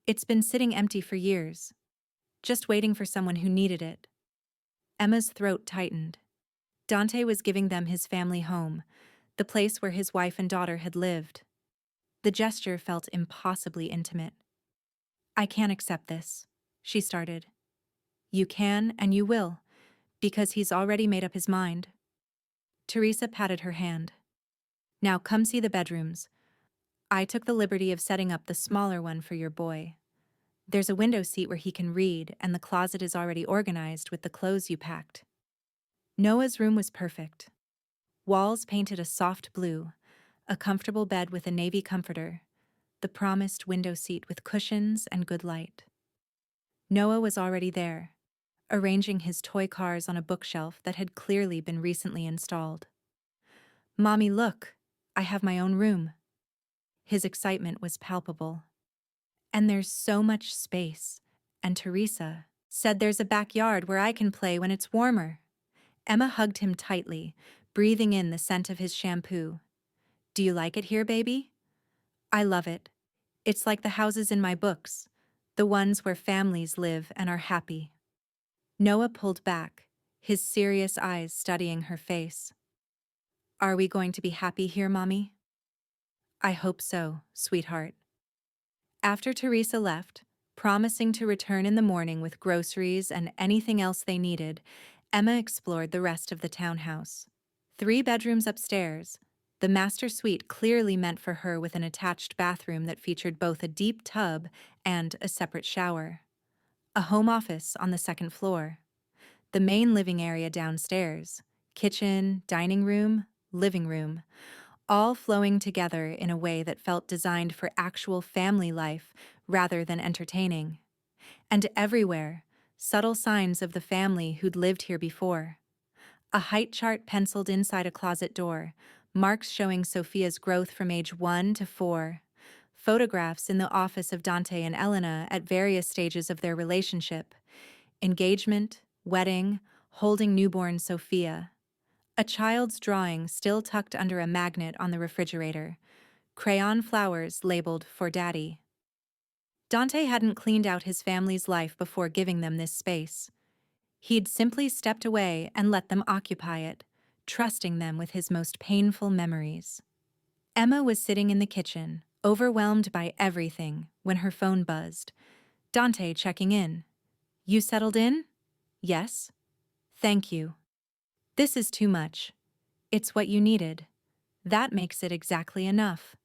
It's been sitting empty for years, just waiting for someone who needed it. Emma's throat tightened. Dante was giving them his family home, the place where his wife and daughter had lived. The gesture felt impossibly intimate. I can't accept this, she started. You can and you will, because he's already made up his mind. Teresa patted her hand. Now come see the bedrooms. I took the liberty of setting up the smaller one for your boy. There's a window seat where he can read, and the closet is already organized with the clothes you packed. Noah's room was perfect. Walls painted a soft blue, a comfortable bed with a navy comforter, the promised window seat with cushions and good light. Noah was already there, arranging his toy cars on a bookshelf that had clearly been recently installed. "Mommy, look! I have my own room." His excitement was palpable. "And there's so much space." And Teresa said, "There's a backyard where I can play when it's warmer." Emma hugged him tightly, breathing in the scent of his shampoo. "Do you like it here, baby?" "I love it. It's like the houses in my books, the ones where families live and are happy." Noah pulled back, his serious eyes studying her face. "Are we going to be happy here, Mommy?" "I hope so, sweetheart." After Teresa left, promising to return in the morning with groceries and anything else they needed, Emma explored the rest of the townhouse. 3 bedrooms upstairs, the master suite clearly meant for her with an attached bathroom that featured both a deep tub and a separate shower. A home office on the second floor. The main living area downstairs, kitchen, dining room, living room, all flowing together in a way that felt designed for actual family life rather than entertaining. And everywhere, subtle signs of the family who'd lived here before. A height chart penciled inside a closet door, marks showing Sophia's growth from age 1 to 4. Photographs in the office of Dante and Elena at various stages of their relationship. Engagement, wedding, holding newborn Sophia. A child's drawing still tucked under a magnet on the refrigerator. Crayon flowers labeled "For Daddy." Dante hadn't cleaned out his family's life before giving them this space. He'd simply stepped away and let them occupy it, trusting them with his most painful memories. Emma was sitting in the kitchen, overwhelmed by everything, when her phone buzzed. Dante checking in. "You settled in?" "Yes." "Thank you." "This is too much." "It's what you needed." "That makes it exactly enough."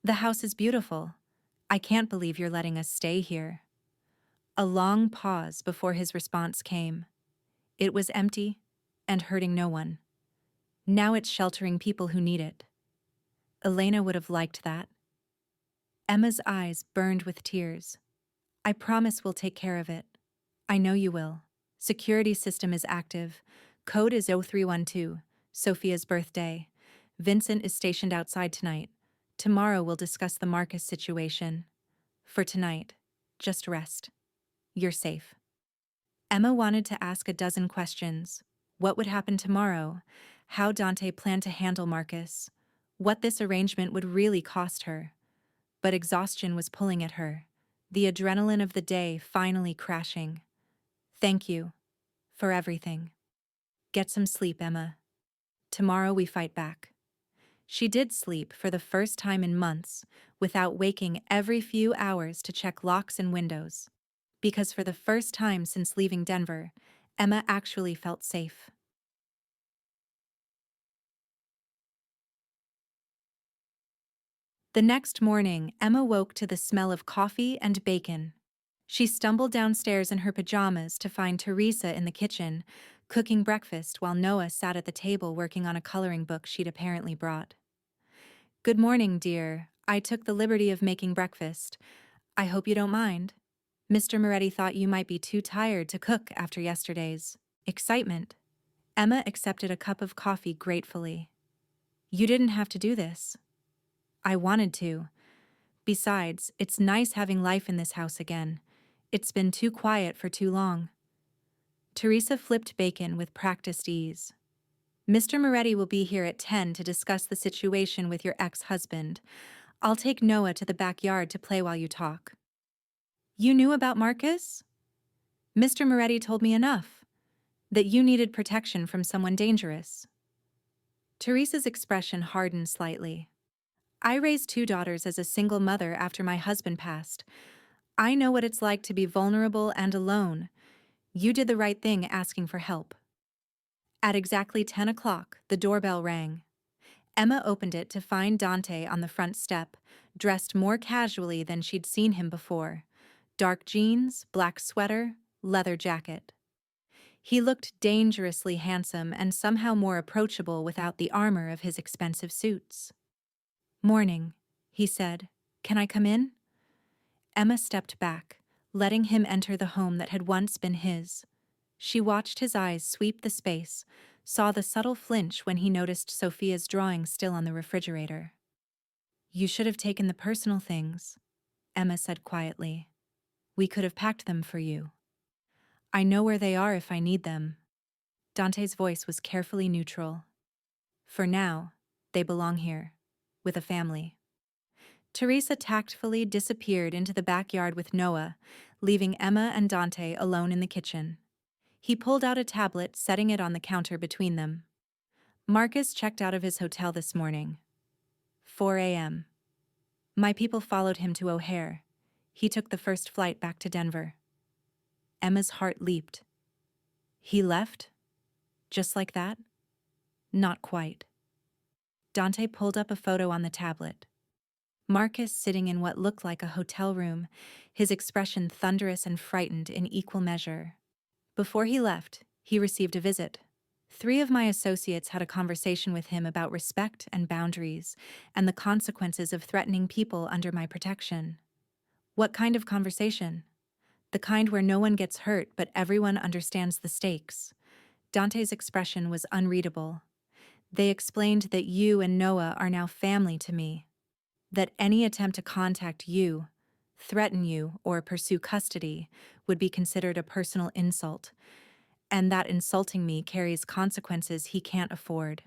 "The house is beautiful. I can't believe you're letting us stay here." A long pause before his response came. It was empty and hurting no one. Now it's sheltering people who need it. Elena would have liked that. Emma's eyes burned with tears. "I promise we'll take care of it." "I know you will. Security system is active. Code is 0312, Sophia's birthday. Vincent is stationed outside tonight. Tomorrow we'll discuss the Marcus situation. For tonight, just rest. You're safe." Emma wanted to ask a dozen questions. What would happen tomorrow? How Dante planned to handle Marcus? What this arrangement would really cost her? But exhaustion was pulling at her, the adrenaline of the day finally crashing. "Thank you for everything. Get some sleep, Emma. Tomorrow we fight back." She did sleep for the first time in months, without waking every few hours to check locks and windows. Because for the first time since leaving Denver, Emma actually felt safe. The next morning, Emma woke to the smell of coffee and bacon. She stumbled downstairs in her pajamas to find Teresa in the kitchen, cooking breakfast while Noah sat at the table working on a coloring book she'd apparently brought. "Good morning, dear. I took the liberty of making breakfast. I hope you don't mind. Mr. Moretti thought you might be too tired to cook after yesterday's excitement." Emma accepted a cup of coffee gratefully. "You didn't have to do this." "I wanted to. Besides, it's nice having life in this house again. It's been too quiet for too long." Teresa flipped bacon with practiced ease. "Mr. Moretti will be here at 10 to discuss the situation with your ex-husband. I'll take Noah to the backyard to play while you talk." "You knew about Marcus?" "Mr. Moretti told me enough. That you needed protection from someone dangerous." Teresa's expression hardened slightly. "I raised 2 daughters as a single mother after my husband passed. I know what it's like to be vulnerable and alone. You did the right thing asking for help." At exactly 10 o'clock, the doorbell rang. Emma opened it to find Dante on the front step, dressed more casually than she'd seen him before. Dark jeans, black sweater, leather jacket. He looked dangerously handsome and somehow more approachable without the armor of his expensive suits. "Morning," he said. "Can I come in?" Emma stepped back, letting him enter the home that had once been his. She watched his eyes sweep the space, saw the subtle flinch when he noticed Sophia's drawing still on the refrigerator. "You should have taken the personal things," Emma said quietly. "We could have packed them for you. I know where they are if I need them." Dante's voice was carefully neutral. "For now, they belong here, with a family." Teresa tactfully disappeared into the backyard with Noah, leaving Emma and Dante alone in the kitchen. He pulled out a tablet, setting it on the counter between them. Marcus checked out of his hotel this morning. 4 a.m. My people followed him to O'Hare. He took the first flight back to Denver. Emma's heart leaped. He left? Just like that? Not quite. Dante pulled up a photo on the tablet. Marcus sitting in what looked like a hotel room, his expression thunderous and frightened in equal measure. Before he left, he received a visit. 3 of my associates had a conversation with him about respect and boundaries, and the consequences of threatening people under my protection. What kind of conversation? The kind where no one gets hurt but everyone understands the stakes. Dante's expression was unreadable. They explained that you and Noah are now family to me. That any attempt to contact you, threaten you, or pursue custody would be considered a personal insult, and that insulting me carries consequences he can't afford.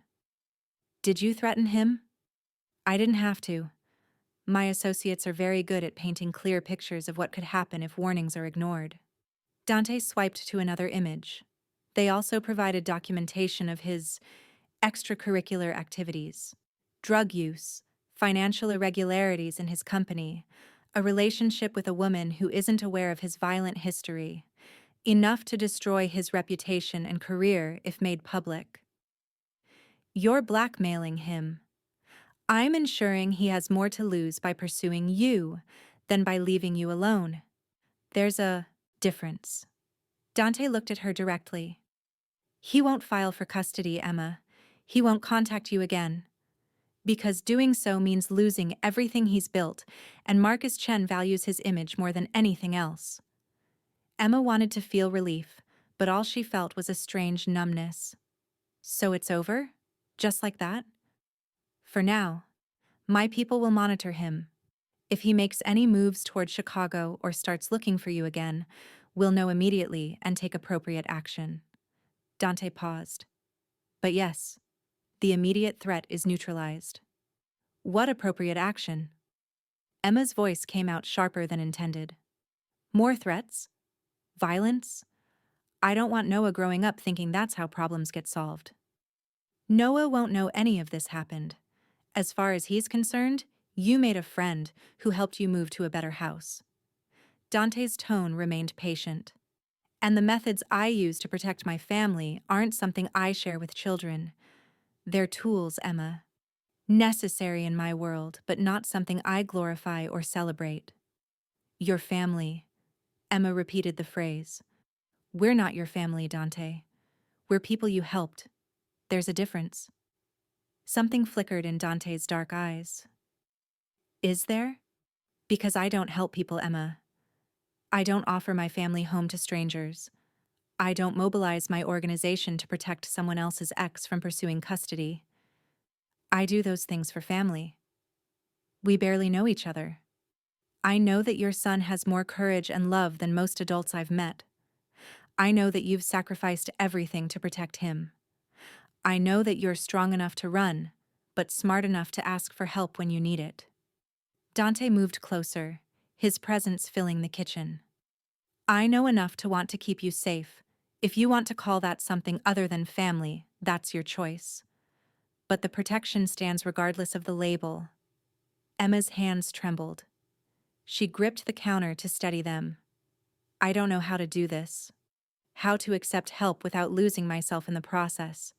Did you threaten him? I didn't have to. My associates are very good at painting clear pictures of what could happen if warnings are ignored. Dante swiped to another image. They also provided documentation of his extracurricular activities, drug use, financial irregularities in his company, a relationship with a woman who isn't aware of his violent history, enough to destroy his reputation and career if made public. You're blackmailing him. I'm ensuring he has more to lose by pursuing you than by leaving you alone. There's a difference. Dante looked at her directly. He won't file for custody, Emma. He won't contact you again. Because doing so means losing everything he's built, and Marcus Chen values his image more than anything else. Emma wanted to feel relief, but all she felt was a strange numbness. So it's over? Just like that? For now. My people will monitor him. If he makes any moves toward Chicago or starts looking for you again, we'll know immediately and take appropriate action. Dante paused. But yes, the immediate threat is neutralized. What appropriate action? Emma's voice came out sharper than intended. More threats? Violence? I don't want Noah growing up thinking that's how problems get solved. Noah won't know any of this happened. As far as he's concerned, you made a friend who helped you move to a better house. Dante's tone remained patient. And the methods I use to protect my family aren't something I share with children. They're tools, Emma. Necessary in my world, but not something I glorify or celebrate. Your family. Emma repeated the phrase. We're not your family, Dante. We're people you helped. There's a difference. Something flickered in Dante's dark eyes. Is there? Because I don't help people, Emma. I don't offer my family home to strangers. I don't mobilize my organization to protect someone else's ex from pursuing custody. I do those things for family. We barely know each other. I know that your son has more courage and love than most adults I've met. I know that you've sacrificed everything to protect him. I know that you're strong enough to run, but smart enough to ask for help when you need it. Dante moved closer, his presence filling the kitchen. I know enough to want to keep you safe. If you want to call that something other than family, that's your choice. But the protection stands regardless of the label. Emma's hands trembled. She gripped the counter to steady them. I don't know how to do this. How to accept help without losing myself in the process.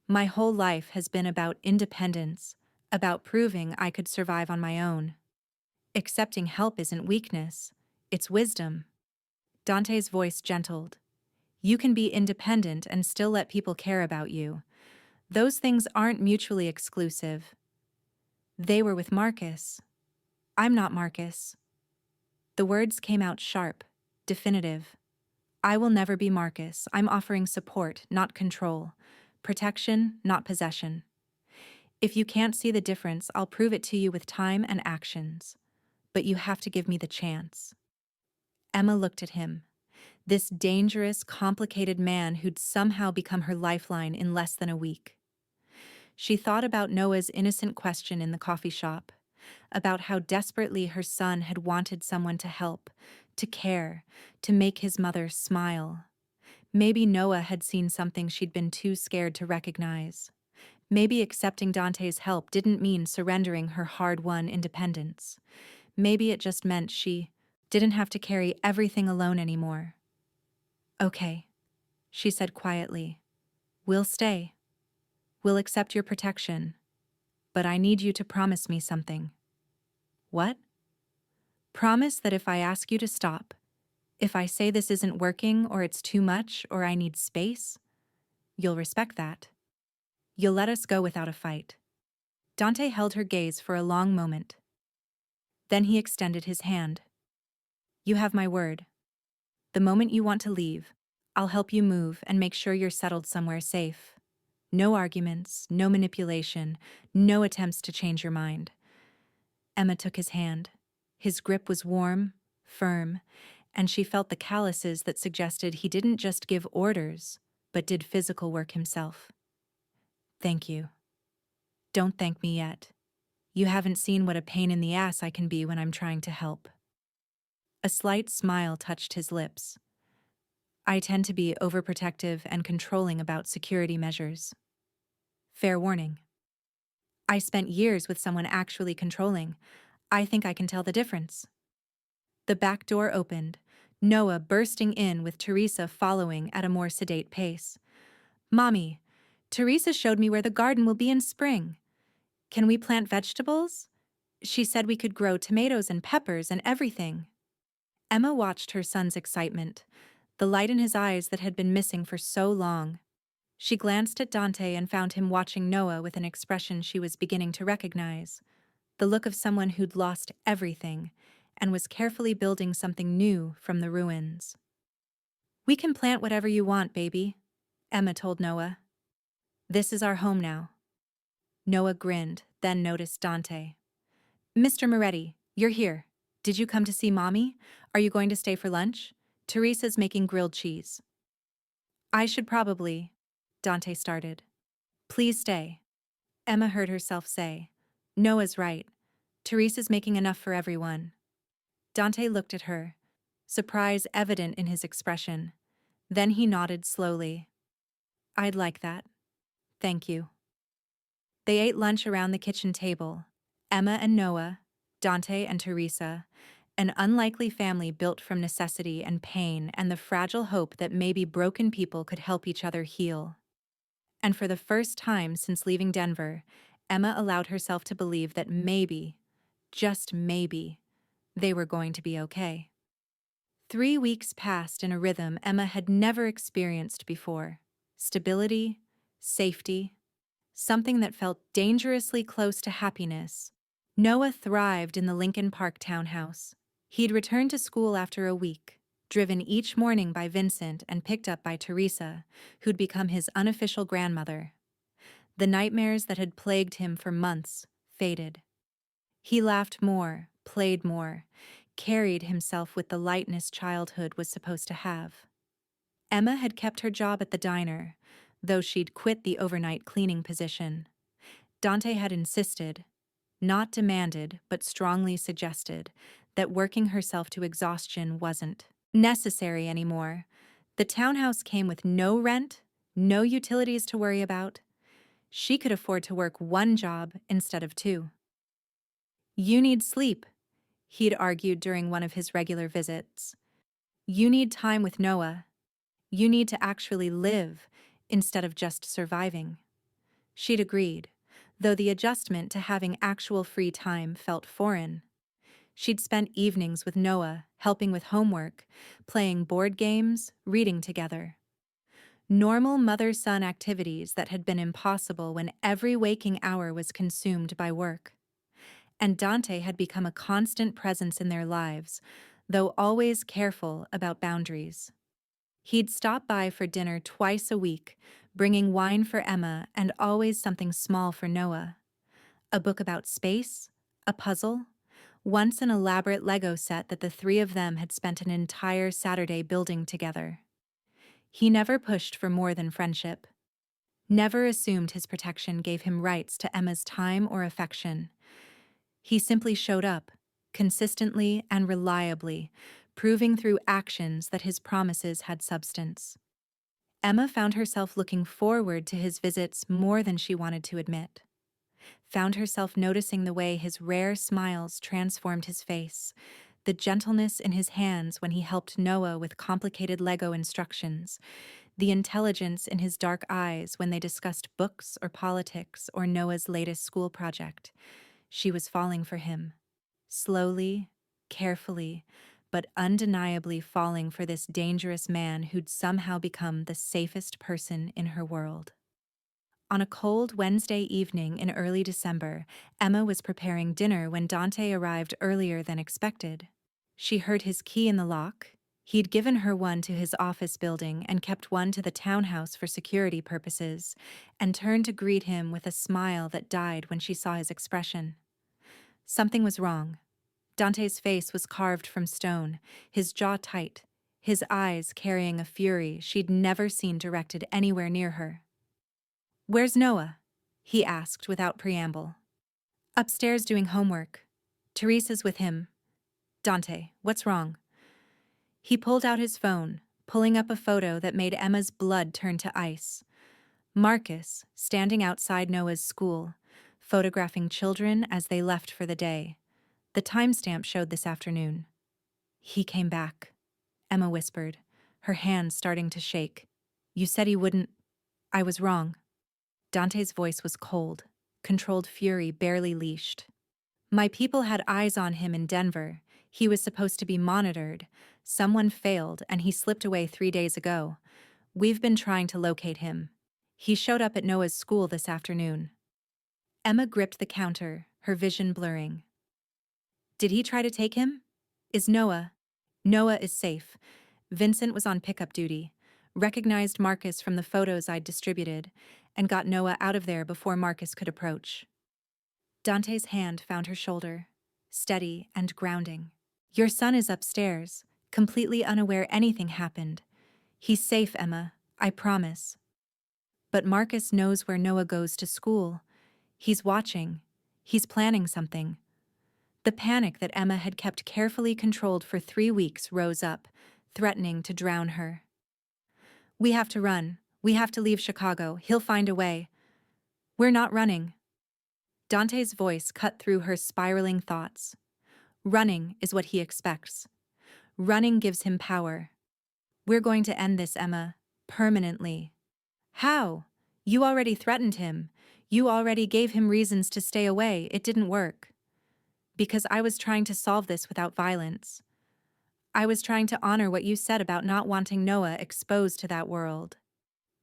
My whole life has been about independence, about proving I could survive on my own. Accepting help isn't weakness, it's wisdom. Dante's voice gentled. You can be independent and still let people care about you. Those things aren't mutually exclusive. They were with Marcus. I'm not Marcus. The words came out sharp, definitive. I will never be Marcus. I'm offering support, not control. Protection, not possession. If you can't see the difference, I'll prove it to you with time and actions. But you have to give me the chance. Emma looked at him. This dangerous, complicated man who'd somehow become her lifeline in less than a week. She thought about Noah's innocent question in the coffee shop, about how desperately her son had wanted someone to help, to care, to make his mother smile. Maybe Noah had seen something she'd been too scared to recognize. Maybe accepting Dante's help didn't mean surrendering her hard-won independence. Maybe it just meant she didn't have to carry everything alone anymore. Okay, she said quietly. We'll stay. We'll accept your protection. But I need you to promise me something. What? Promise that if I ask you to stop, if I say this isn't working or it's too much or I need space, you'll respect that. You'll let us go without a fight. Dante held her gaze for a long moment. Then he extended his hand. You have my word. The moment you want to leave, I'll help you move and make sure you're settled somewhere safe. No arguments, no manipulation, no attempts to change your mind. Emma took his hand. His grip was warm, firm, and she felt the calluses that suggested he didn't just give orders, but did physical work himself. Thank you. Don't thank me yet. You haven't seen what a pain in the ass I can be when I'm trying to help. A slight smile touched his lips. I tend to be overprotective and controlling about security measures. Fair warning. I spent years with someone actually controlling. I think I can tell the difference. The back door opened, Noah bursting in with Teresa following at a more sedate pace. Mommy, Teresa showed me where the garden will be in spring. Can we plant vegetables? She said we could grow tomatoes and peppers and everything. Emma watched her son's excitement, the light in his eyes that had been missing for so long. She glanced at Dante and found him watching Noah with an expression she was beginning to recognize, the look of someone who'd lost everything and was carefully building something new from the ruins. We can plant whatever you want, baby, Emma told Noah. This is our home now. Noah grinned, then noticed Dante. Mr. Moretti, you're here. Did you come to see Mommy? Are you going to stay for lunch? Teresa's making grilled cheese. I should probably, Dante started. Please stay. Emma heard herself say. Noah's right. Teresa's making enough for everyone. Dante looked at her, surprise evident in his expression. Then he nodded slowly. I'd like that. Thank you. They ate lunch around the kitchen table. Emma and Noah, Dante and Teresa, an unlikely family built from necessity and pain and the fragile hope that maybe broken people could help each other heal. And for the first time since leaving Denver, Emma allowed herself to believe that maybe, just maybe, they were going to be okay. 3 weeks passed in a rhythm Emma had never experienced before. Stability, safety, something that felt dangerously close to happiness. Noah thrived in the Lincoln Park townhouse. He'd returned to school after a week, driven each morning by Vincent and picked up by Teresa, who'd become his unofficial grandmother. The nightmares that had plagued him for months faded. He laughed more, played more, carried himself with the lightness childhood was supposed to have. Emma had kept her job at the diner, though she'd quit the overnight cleaning position. Dante had insisted, not demanded but strongly suggested, that working herself to exhaustion wasn't necessary anymore. The townhouse came with no rent, no utilities to worry about. She could afford to work one job instead of two. You need sleep, he'd argued during one of his regular visits. You need time with Noah. You need to actually live instead of just surviving. She'd agreed, though the adjustment to having actual free time felt foreign. She'd spent evenings with Noah, helping with homework, playing board games, reading together. Normal mother-son activities that had been impossible when every waking hour was consumed by work. And Dante had become a constant presence in their lives, though always careful about boundaries. He'd stop by for dinner twice a week, bringing wine for Emma and always something small for Noah. A book about space, a puzzle, once an elaborate Lego set that the three of them had spent an entire Saturday building together. He never pushed for more than friendship. Never assumed his protection gave him rights to Emma's time or affection. He simply showed up, consistently and reliably, proving through actions that his promises had substance. Emma found herself looking forward to his visits more than she wanted to admit. Found herself noticing the way his rare smiles transformed his face, the gentleness in his hands when he helped Noah with complicated Lego instructions, the intelligence in his dark eyes when they discussed books or politics or Noah's latest school project. She was falling for him. Slowly, carefully, but undeniably falling for this dangerous man who'd somehow become the safest person in her world. On a cold Wednesday evening in early December, Emma was preparing dinner when Dante arrived earlier than expected. She heard his key in the lock. He'd given her one to his office building and kept one to the townhouse for security purposes, and turned to greet him with a smile that died when she saw his expression. Something was wrong. Dante's face was carved from stone, his jaw tight, his eyes carrying a fury she'd never seen directed anywhere near her. "Where's Noah?" he asked without preamble. "Upstairs doing homework. Teresa's with him." "Dante, what's wrong?" He pulled out his phone, pulling up a photo that made Emma's blood turn to ice. Marcus, standing outside Noah's school, photographing children as they left for the day. The timestamp showed this afternoon. "He came back," Emma whispered, her hands starting to shake. "You said he wouldn't. I was wrong." Dante's voice was cold, controlled fury barely leashed. "My people had eyes on him in Denver. He was supposed to be monitored. Someone failed, and he slipped away 3 days ago. We've been trying to locate him. He showed up at Noah's school this afternoon." Emma gripped the counter, her vision blurring. "Did he try to take him? Is Noah?" "Noah is safe. Vincent was on pickup duty, recognized Marcus from the photos I'd distributed, and got Noah out of there before Marcus could approach." Dante's hand found her shoulder, steady and grounding. "Your son is upstairs, completely unaware anything happened. He's safe, Emma, I promise." "But Marcus knows where Noah goes to school. He's watching. He's planning something." The panic that Emma had kept carefully controlled for 3 weeks rose up, threatening to drown her. "We have to run. We have to leave Chicago. He'll find a way." "We're not running." Dante's voice cut through her spiraling thoughts. "Running is what he expects. Running gives him power. We're going to end this, Emma, permanently." "How? You already threatened him. You already gave him reasons to stay away. It didn't work." "Because I was trying to solve this without violence. I was trying to honor what you said about not wanting Noah exposed to that world."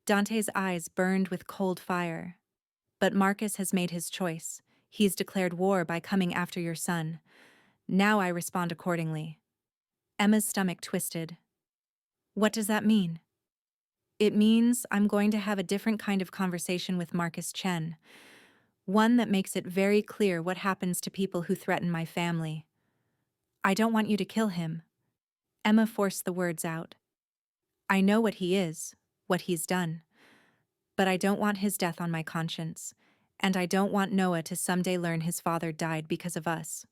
Dante's eyes burned with cold fire. "But Marcus has made his choice. He's declared war by coming after your son. Now I respond accordingly." Emma's stomach twisted. "What does that mean?" "It means I'm going to have a different kind of conversation with Marcus Chen. One that makes it very clear what happens to people who threaten my family. I don't want you to kill him." Emma forced the words out. "I know what he is, what he's done. But I don't want his death on my conscience, and I don't want Noah to someday learn his father died because of us."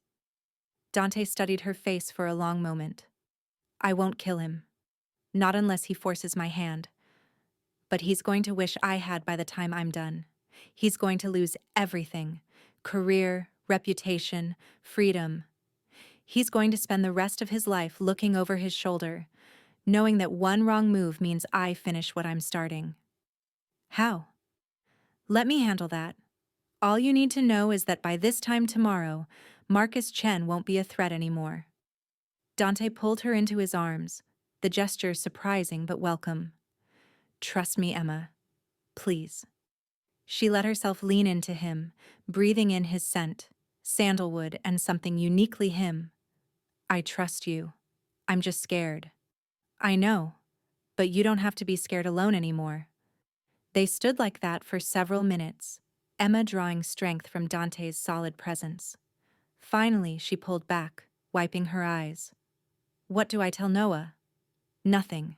Dante studied her face for a long moment. "I won't kill him. Not unless he forces my hand. But he's going to wish I had by the time I'm done. He's going to lose everything: career, reputation, freedom. He's going to spend the rest of his life looking over his shoulder, knowing that one wrong move means I finish what I'm starting." "How?" "Let me handle that. All you need to know is that by this time tomorrow, Marcus Chen won't be a threat anymore." Dante pulled her into his arms, the gesture surprising but welcome. "Trust me, Emma. Please." She let herself lean into him, breathing in his scent, sandalwood and something uniquely him. "I trust you. I'm just scared. I know, but you don't have to be scared alone anymore. They stood like that for several minutes, Emma drawing strength from Dante's solid presence. Finally, she pulled back, wiping her eyes. What do I tell Noah? Nothing.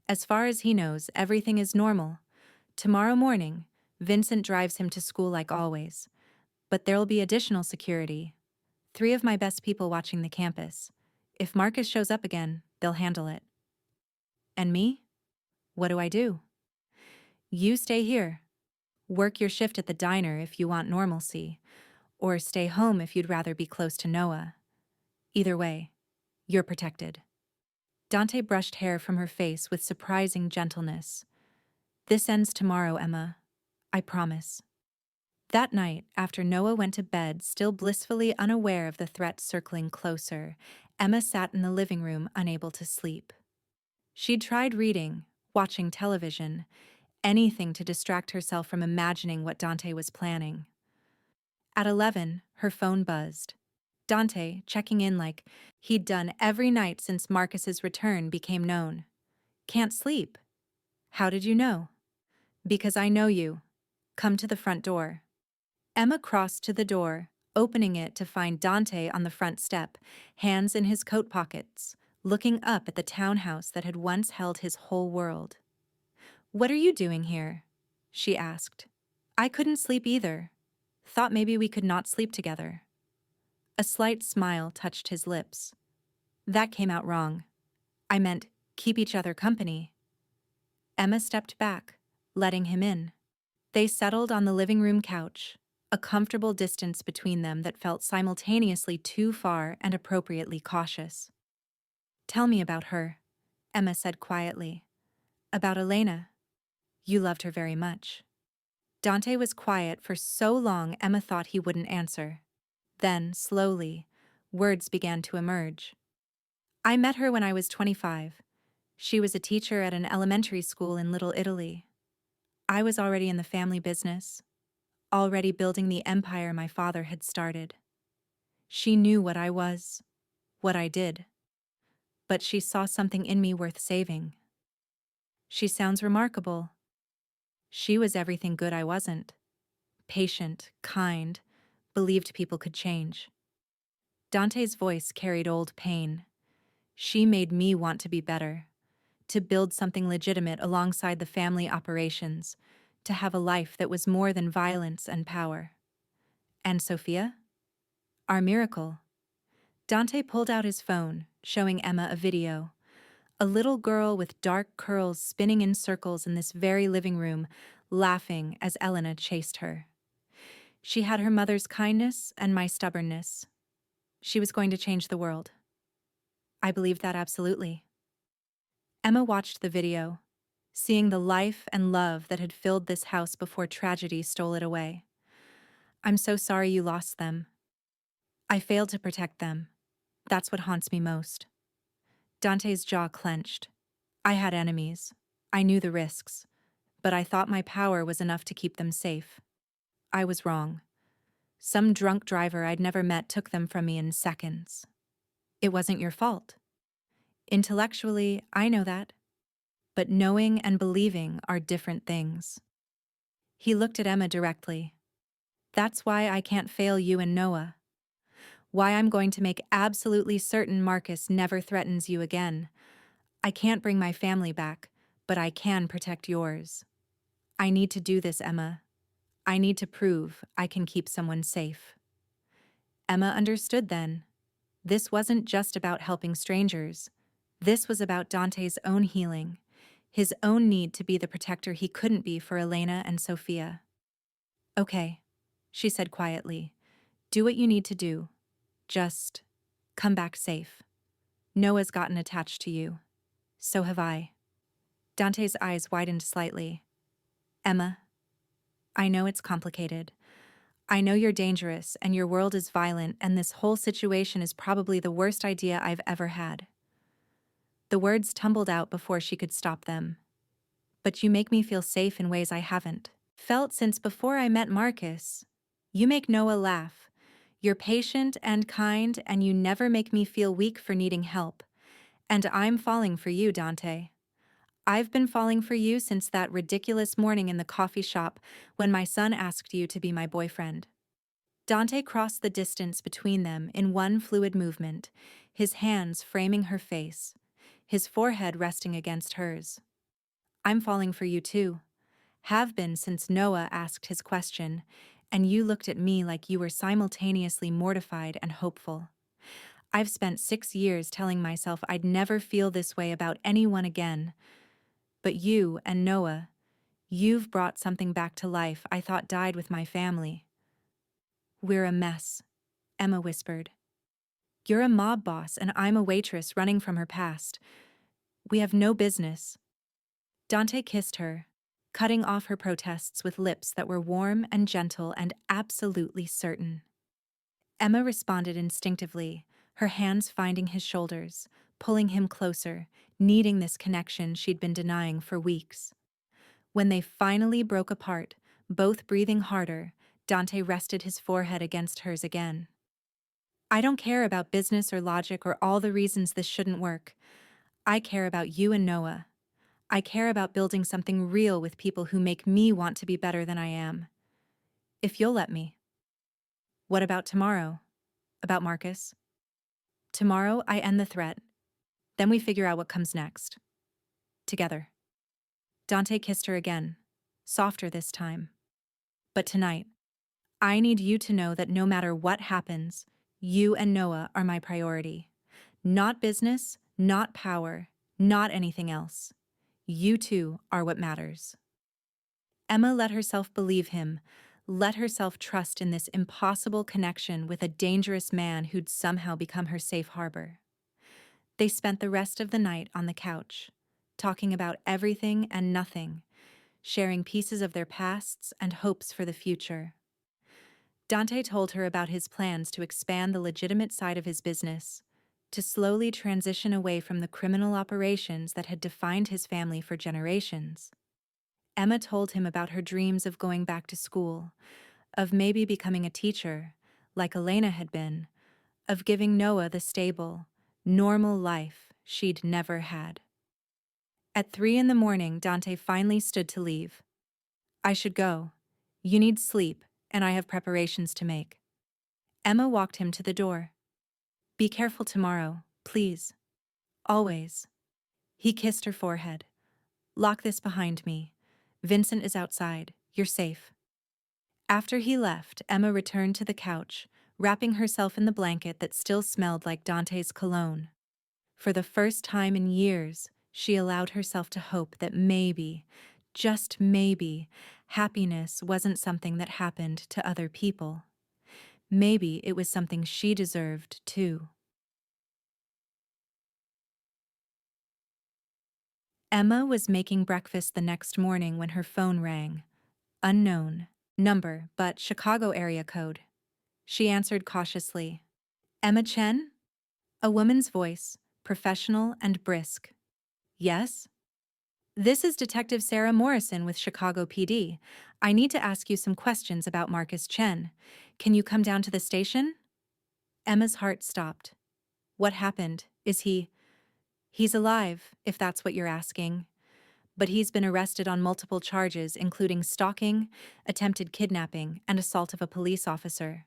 As far as he knows, everything is normal. Tomorrow morning, Vincent drives him to school like always. But there'll be additional security. 3 of my best people watching the campus. If Marcus shows up again, they'll handle it. And me? What do I do? You stay here. Work your shift at the diner if you want normalcy, or stay home if you'd rather be close to Noah. Either way, you're protected. Dante brushed hair from her face with surprising gentleness. This ends tomorrow, Emma. I promise. That night, after Noah went to bed, still blissfully unaware of the threat circling closer, Emma sat in the living room, unable to sleep. She'd tried reading, watching television, anything to distract herself from imagining what Dante was planning. At 11, her phone buzzed. Dante, checking in like he'd done every night since Marcus's return, became known. Can't sleep. How did you know? Because I know you. Come to the front door. Emma crossed to the door, opening it to find Dante on the front step, hands in his coat pockets, looking up at the townhouse that had once held his whole world. What are you doing here? She asked. I couldn't sleep either. Thought maybe we could not sleep together. A slight smile touched his lips. That came out wrong. I meant keep each other company. Emma stepped back, letting him in. They settled on the living room couch, a comfortable distance between them that felt simultaneously too far and appropriately cautious. Tell me about her, Emma said quietly. About Elena. You loved her very much. Dante was quiet for so long Emma thought he wouldn't answer. Then, slowly, words began to emerge. I met her when I was 25. She was a teacher at an elementary school in Little Italy. I was already in the family business, already building the empire my father had started. She knew what I was, what I did. But she saw something in me worth saving. She sounds remarkable. She was everything good I wasn't. Patient, kind, believed people could change. Dante's voice carried old pain. She made me want to be better, to build something legitimate alongside the family operations, to have a life that was more than violence and power. And Sophia? Our miracle. Dante pulled out his phone, showing Emma a video. A little girl with dark curls spinning in circles in this very living room, laughing as Elena chased her. She had her mother's kindness and my stubbornness. She was going to change the world. I believed that absolutely. Emma watched the video, seeing the life and love that had filled this house before tragedy stole it away. I'm so sorry you lost them. I failed to protect them. That's what haunts me most. Dante's jaw clenched. I had enemies. I knew the risks. But I thought my power was enough to keep them safe. I was wrong. Some drunk driver I'd never met took them from me in seconds. It wasn't your fault. Intellectually, I know that. But knowing and believing are different things. He looked at Emma directly. That's why I can't fail you and Noah. Why I'm going to make absolutely certain Marcus never threatens you again. I can't bring my family back, but I can protect yours. I need to do this, Emma. I need to prove I can keep someone safe. Emma understood then. This wasn't just about helping strangers. This was about Dante's own healing, his own need to be the protector he couldn't be for Elena and Sophia. Okay, she said quietly. Do what you need to do. Just come back safe. Noah's gotten attached to you. So have I. Dante's eyes widened slightly. Emma, I know it's complicated. I know you're dangerous and your world is violent and this whole situation is probably the worst idea I've ever had. The words tumbled out before she could stop them. But you make me feel safe in ways I haven't felt since before I met Marcus. You make Noah laugh. You're patient and kind and you never make me feel weak for needing help. And I'm falling for you, Dante. I've been falling for you since that ridiculous morning in the coffee shop when my son asked you to be my boyfriend. Dante crossed the distance between them in one fluid movement, his hands framing her face, his forehead resting against hers. I'm falling for you too. Have been since Noah asked his question, and you looked at me like you were simultaneously mortified and hopeful. I've spent 6 years telling myself I'd never feel this way about anyone again. But you and Noah, you've brought something back to life I thought died with my family. We're a mess, Emma whispered. You're a mob boss and I'm a waitress running from her past. We have no business. Dante kissed her, cutting off her protests with lips that were warm and gentle and absolutely certain. Emma responded instinctively, her hands finding his shoulders, pulling him closer, needing this connection she'd been denying for weeks. When they finally broke apart, both breathing harder, Dante rested his forehead against hers again. I don't care about business or logic or all the reasons this shouldn't work. I care about you and Noah. I care about building something real with people who make me want to be better than I am. If you'll let me. What about tomorrow? About Marcus? Tomorrow I end the threat. Then we figure out what comes next. Together. Dante kissed her again, softer this time. But tonight, I need you to know that no matter what happens, you and Noah are my priority. Not business, not power, not anything else. You two are what matters. Emma let herself believe him, let herself trust in this impossible connection with a dangerous man who'd somehow become her safe harbor. They spent the rest of the night on the couch, talking about everything and nothing, sharing pieces of their pasts and hopes for the future. Dante told her about his plans to expand the legitimate side of his business, to slowly transition away from the criminal operations that had defined his family for generations. Emma told him about her dreams of going back to school, of maybe becoming a teacher, like Elena had been, of giving Noah the stable, normal life she'd never had. At 3 in the morning, Dante finally stood to leave. I should go. You need sleep, and I have preparations to make. Emma walked him to the door. Be careful tomorrow, please. Always. He kissed her forehead. Lock this behind me. Vincent is outside. You're safe. After he left, Emma returned to the couch, wrapping herself in the blanket that still smelled like Dante's cologne. For the first time in years, she allowed herself to hope that maybe, just maybe, happiness wasn't something that happened to other people. Maybe it was something she deserved, too. Emma was making breakfast the next morning when her phone rang. Unknown number, but Chicago area code. She answered cautiously. Emma Chen? A woman's voice, professional and brisk. Yes? This is Detective Sarah Morrison with Chicago PD. I need to ask you some questions about Marcus Chen. Can you come down to the station? Emma's heart stopped. What happened? Is he... He's alive, if that's what you're asking. But he's been arrested on multiple charges, including stalking, attempted kidnapping, and assault of a police officer.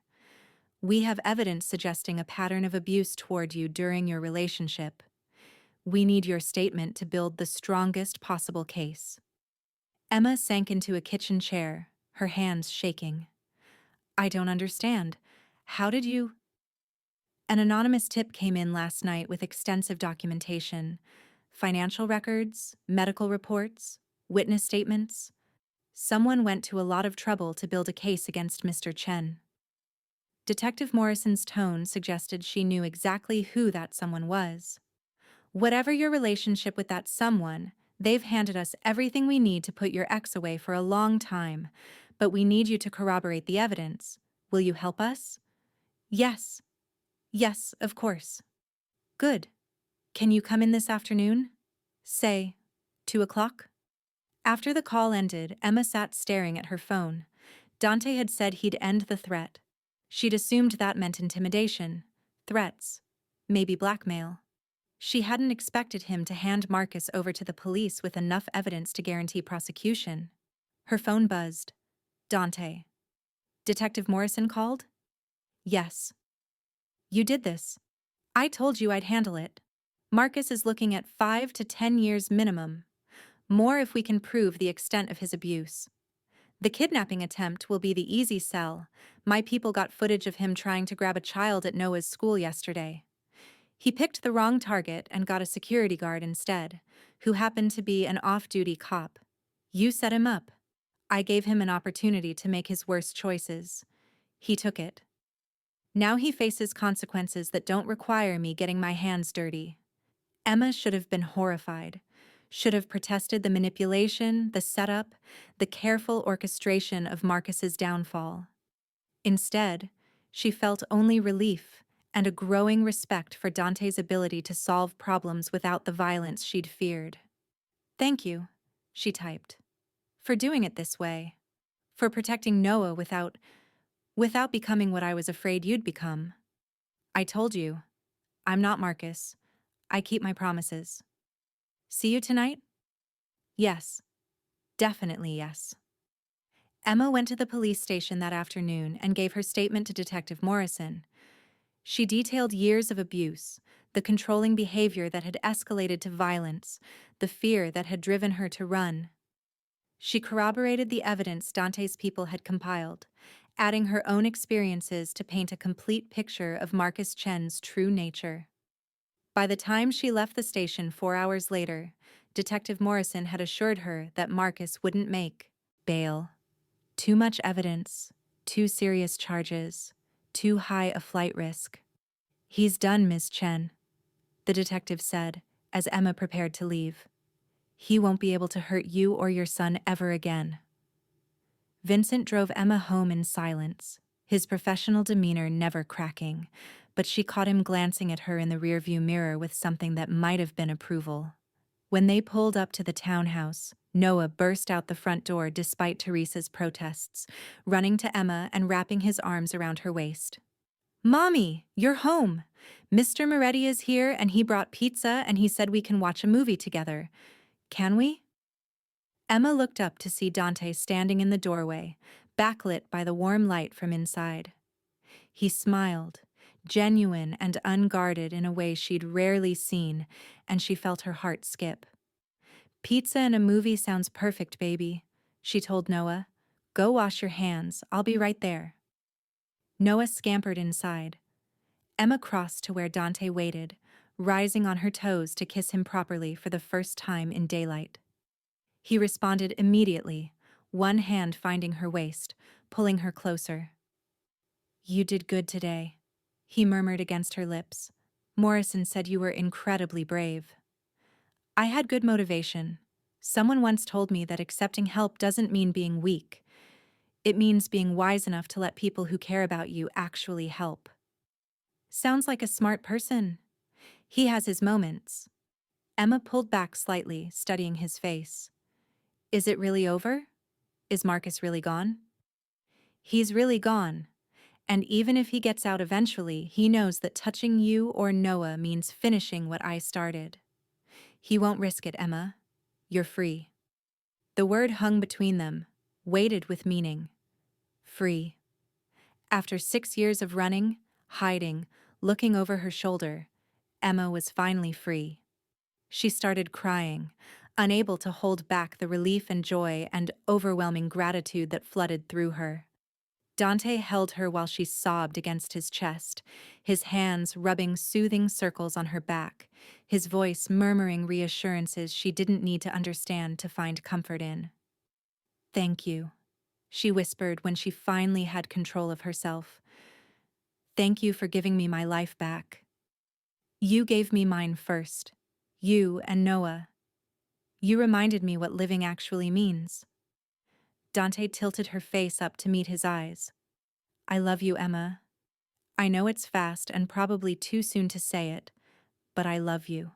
We have evidence suggesting a pattern of abuse toward you during your relationship. We need your statement to build the strongest possible case. Emma sank into a kitchen chair, her hands shaking. I don't understand. How did you... An anonymous tip came in last night with extensive documentation. Financial records, medical reports, witness statements. Someone went to a lot of trouble to build a case against Mr. Chen. Detective Morrison's tone suggested she knew exactly who that someone was. Whatever your relationship with that someone, they've handed us everything we need to put your ex away for a long time, but we need you to corroborate the evidence. Will you help us? Yes. Yes, of course. Good. Can you come in this afternoon? Say, 2 o'clock? After the call ended, Emma sat staring at her phone. Dante had said he'd end the threat. She'd assumed that meant intimidation, threats, maybe blackmail. She hadn't expected him to hand Marcus over to the police with enough evidence to guarantee prosecution. Her phone buzzed. Dante. Detective Morrison called? Yes. You did this. I told you I'd handle it. Marcus is looking at 5 to 10 years minimum. More if we can prove the extent of his abuse. The kidnapping attempt will be the easy sell. My people got footage of him trying to grab a child at Noah's school yesterday. He picked the wrong target and got a security guard instead, who happened to be an off-duty cop. You set him up. I gave him an opportunity to make his worst choices. He took it. Now he faces consequences that don't require me getting my hands dirty. Emma should have been horrified, should have protested the manipulation, the setup, the careful orchestration of Marcus's downfall. Instead, she felt only relief and a growing respect for Dante's ability to solve problems without the violence she'd feared. Thank you, she typed, for doing it this way, for protecting Noah without becoming what I was afraid you'd become. I told you, I'm not Marcus. I keep my promises. See you tonight? Yes. Definitely yes. Emma went to the police station that afternoon and gave her statement to Detective Morrison. She detailed years of abuse, the controlling behavior that had escalated to violence, the fear that had driven her to run. She corroborated the evidence Dante's people had compiled, adding her own experiences to paint a complete picture of Marcus Chen's true nature. By the time she left the station 4 hours later, Detective Morrison had assured her that Marcus wouldn't make bail. Too much evidence, too serious charges, too high a flight risk. He's done, Miss Chen, the detective said, as Emma prepared to leave. He won't be able to hurt you or your son ever again. Vincent drove Emma home in silence, his professional demeanor never cracking, but she caught him glancing at her in the rearview mirror with something that might have been approval. When they pulled up to the townhouse, Noah burst out the front door despite Teresa's protests, running to Emma and wrapping his arms around her waist. Mommy, you're home. Mr. Moretti is here and he brought pizza and he said we can watch a movie together. Can we? Emma looked up to see Dante standing in the doorway, backlit by the warm light from inside. He smiled, genuine and unguarded in a way she'd rarely seen, and she felt her heart skip. Pizza and a movie sounds perfect, baby, she told Noah. Go wash your hands, I'll be right there. Noah scampered inside. Emma crossed to where Dante waited, rising on her toes to kiss him properly for the first time in daylight. He responded immediately, one hand finding her waist, pulling her closer. You did good today, he murmured against her lips. Morrison said you were incredibly brave. I had good motivation. Someone once told me that accepting help doesn't mean being weak. It means being wise enough to let people who care about you actually help. Sounds like a smart person. He has his moments. Emma pulled back slightly, studying his face. Is it really over? Is Marcus really gone? He's really gone. And even if he gets out eventually, he knows that touching you or Noah means finishing what I started. He won't risk it, Emma. You're free. The word hung between them, weighted with meaning. Free. After 6 years of running, hiding, looking over her shoulder, Emma was finally free. She started crying, unable to hold back the relief and joy and overwhelming gratitude that flooded through her. Dante held her while she sobbed against his chest, his hands rubbing soothing circles on her back, his voice murmuring reassurances she didn't need to understand to find comfort in. Thank you, she whispered when she finally had control of herself. Thank you for giving me my life back. You gave me mine first. You and Noah. You reminded me what living actually means. Dante tilted her face up to meet his eyes. I love you, Emma. I know it's fast and probably too soon to say it, but I love you.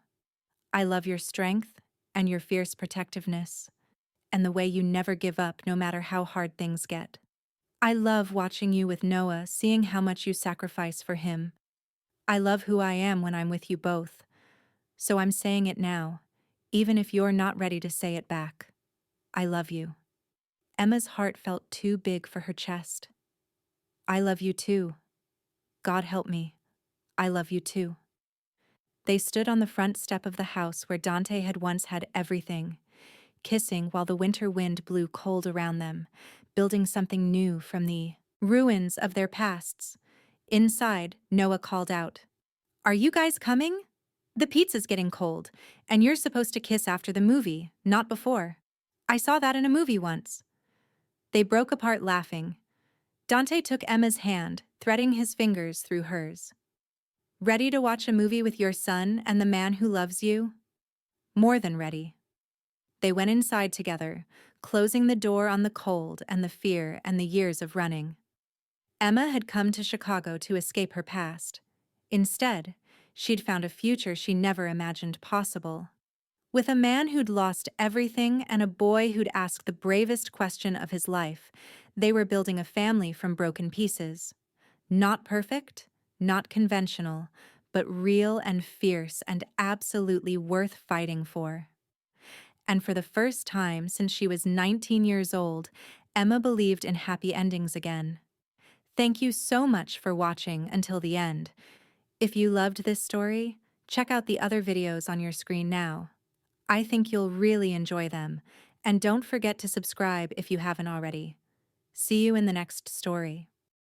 I love your strength and your fierce protectiveness, and the way you never give up no matter how hard things get. I love watching you with Noah, seeing how much you sacrifice for him. I love who I am when I'm with you both. So I'm saying it now, even if you're not ready to say it back. I love you. Emma's heart felt too big for her chest. I love you too. God help me. I love you too. They stood on the front step of the house where Dante had once had everything, kissing while the winter wind blew cold around them, building something new from the ruins of their pasts. Inside, Noah called out, "Are you guys coming? The pizza's getting cold, and you're supposed to kiss after the movie, not before. I saw that in a movie once." They broke apart laughing. Dante took Emma's hand, threading his fingers through hers. Ready to watch a movie with your son and the man who loves you? More than ready. They went inside together, closing the door on the cold and the fear and the years of running. Emma had come to Chicago to escape her past. Instead, she'd found a future she never imagined possible. With a man who'd lost everything and a boy who'd asked the bravest question of his life, they were building a family from broken pieces. Not perfect, not conventional, but real and fierce and absolutely worth fighting for. And for the first time since she was 19 years old, Emma believed in happy endings again. Thank you so much for watching until the end. If you loved this story, check out the other videos on your screen now. I think you'll really enjoy them, and don't forget to subscribe if you haven't already. See you in the next story.